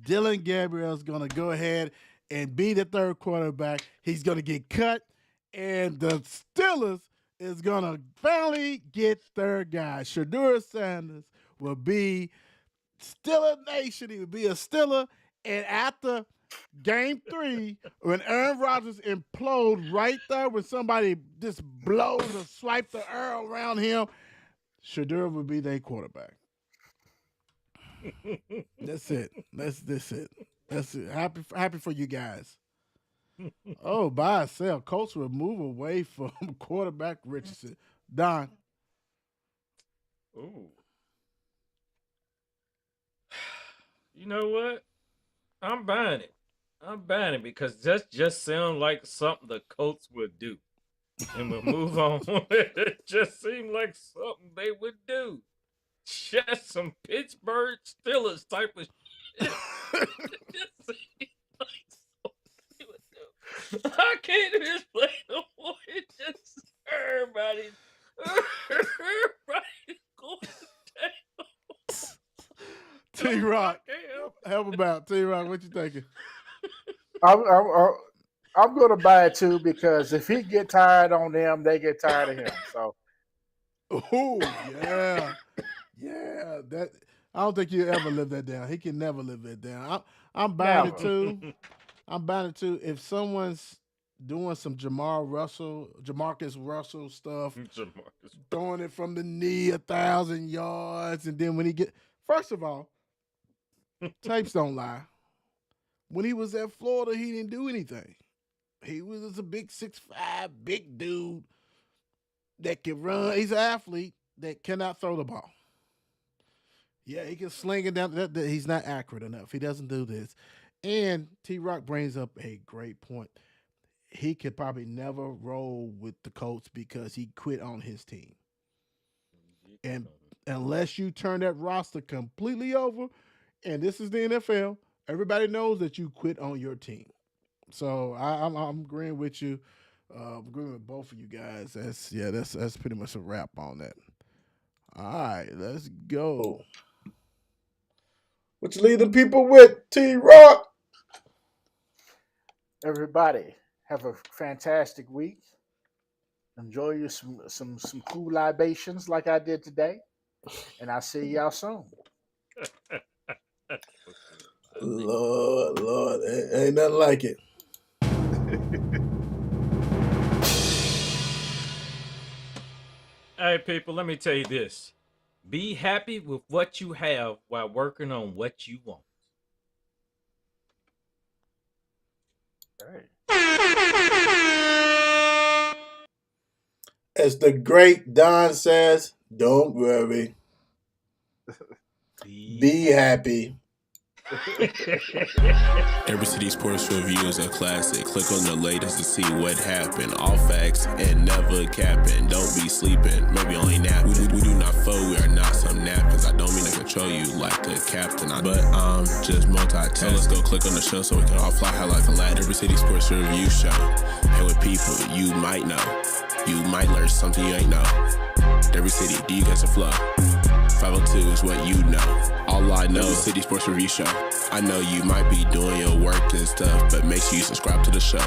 Dylan Gabriel is going to go ahead and be the third quarterback. He's going to get cut, and the Steelers is going to finally get third guy. Shador Sanders will be Steeler Nation. He will be a Steeler, and after Game 3, when Aaron Rodgers implode right there, when somebody just blows or swipe the air around him, Shador will be their quarterback. That's it. That's it. That's it. Happy for you guys. Oh, buy or sell. Colts will move away from quarterback Richardson. Don. Ooh. You know what? I'm buying it. I'm buying it because that just sounds like something the Colts would do. And we'll move on. It just seemed like something they would do. Just some Pittsburgh Steelers type of shit. It just seemed like something they would do. I can't even explain no more. It just everybody's going down. T Rock. Help him out. T Rock, what you thinking? I'm going to buy it too because if he get tired on them, they get tired of him. So, Oh, yeah. Yeah. That I don't think you ever live that down. He can never live that down. I'm buying it never. too. I'm buying it too. If someone's doing some Jamarcus Russell stuff, Jamarcus. throwing it from the knee 1,000 yards, and then when he get first of all, tapes don't lie. When he was at Florida, he didn't do anything. He was a big 6'5", big dude that can run. He's an athlete that cannot throw the ball. Yeah, he can sling it down. He's not accurate enough. He doesn't do this. And T Rock brings up a great point. He could probably never roll with the Colts because he quit on his team. And unless you turn that roster completely over, and this is the NFL, everybody knows that you quit on your team. So I'm agreeing with you. I'm agreeing with both of you guys. That's pretty much a wrap on that. All right, let's go. What you leave the people with, T Rock? Everybody, have a fantastic week. Enjoy you some cool libations like I did today. And I'll see y'all soon. Lord, ain't nothing like it. Hey, people, let me tell you this. Be happy with what you have while working on what you want. All right. as the great Don says, don't worry. Be happy. Every City Sports Review is a classic. Click on the latest to see what happened. All facts and never capping. Don't be sleeping, maybe only napping. We do not fold, we are not some napkins. I don't mean to control you like a captain, but I'm just multitasking. So let's go click on the show so we can all fly high like a lad. Every City Sports Review show. And with people you might know, you might learn something you ain't know. Every city, do you catch a flow? 502 is what you know. All I know is City Sports Review Show. I know you might be doing your work and stuff, but make sure you subscribe to the show.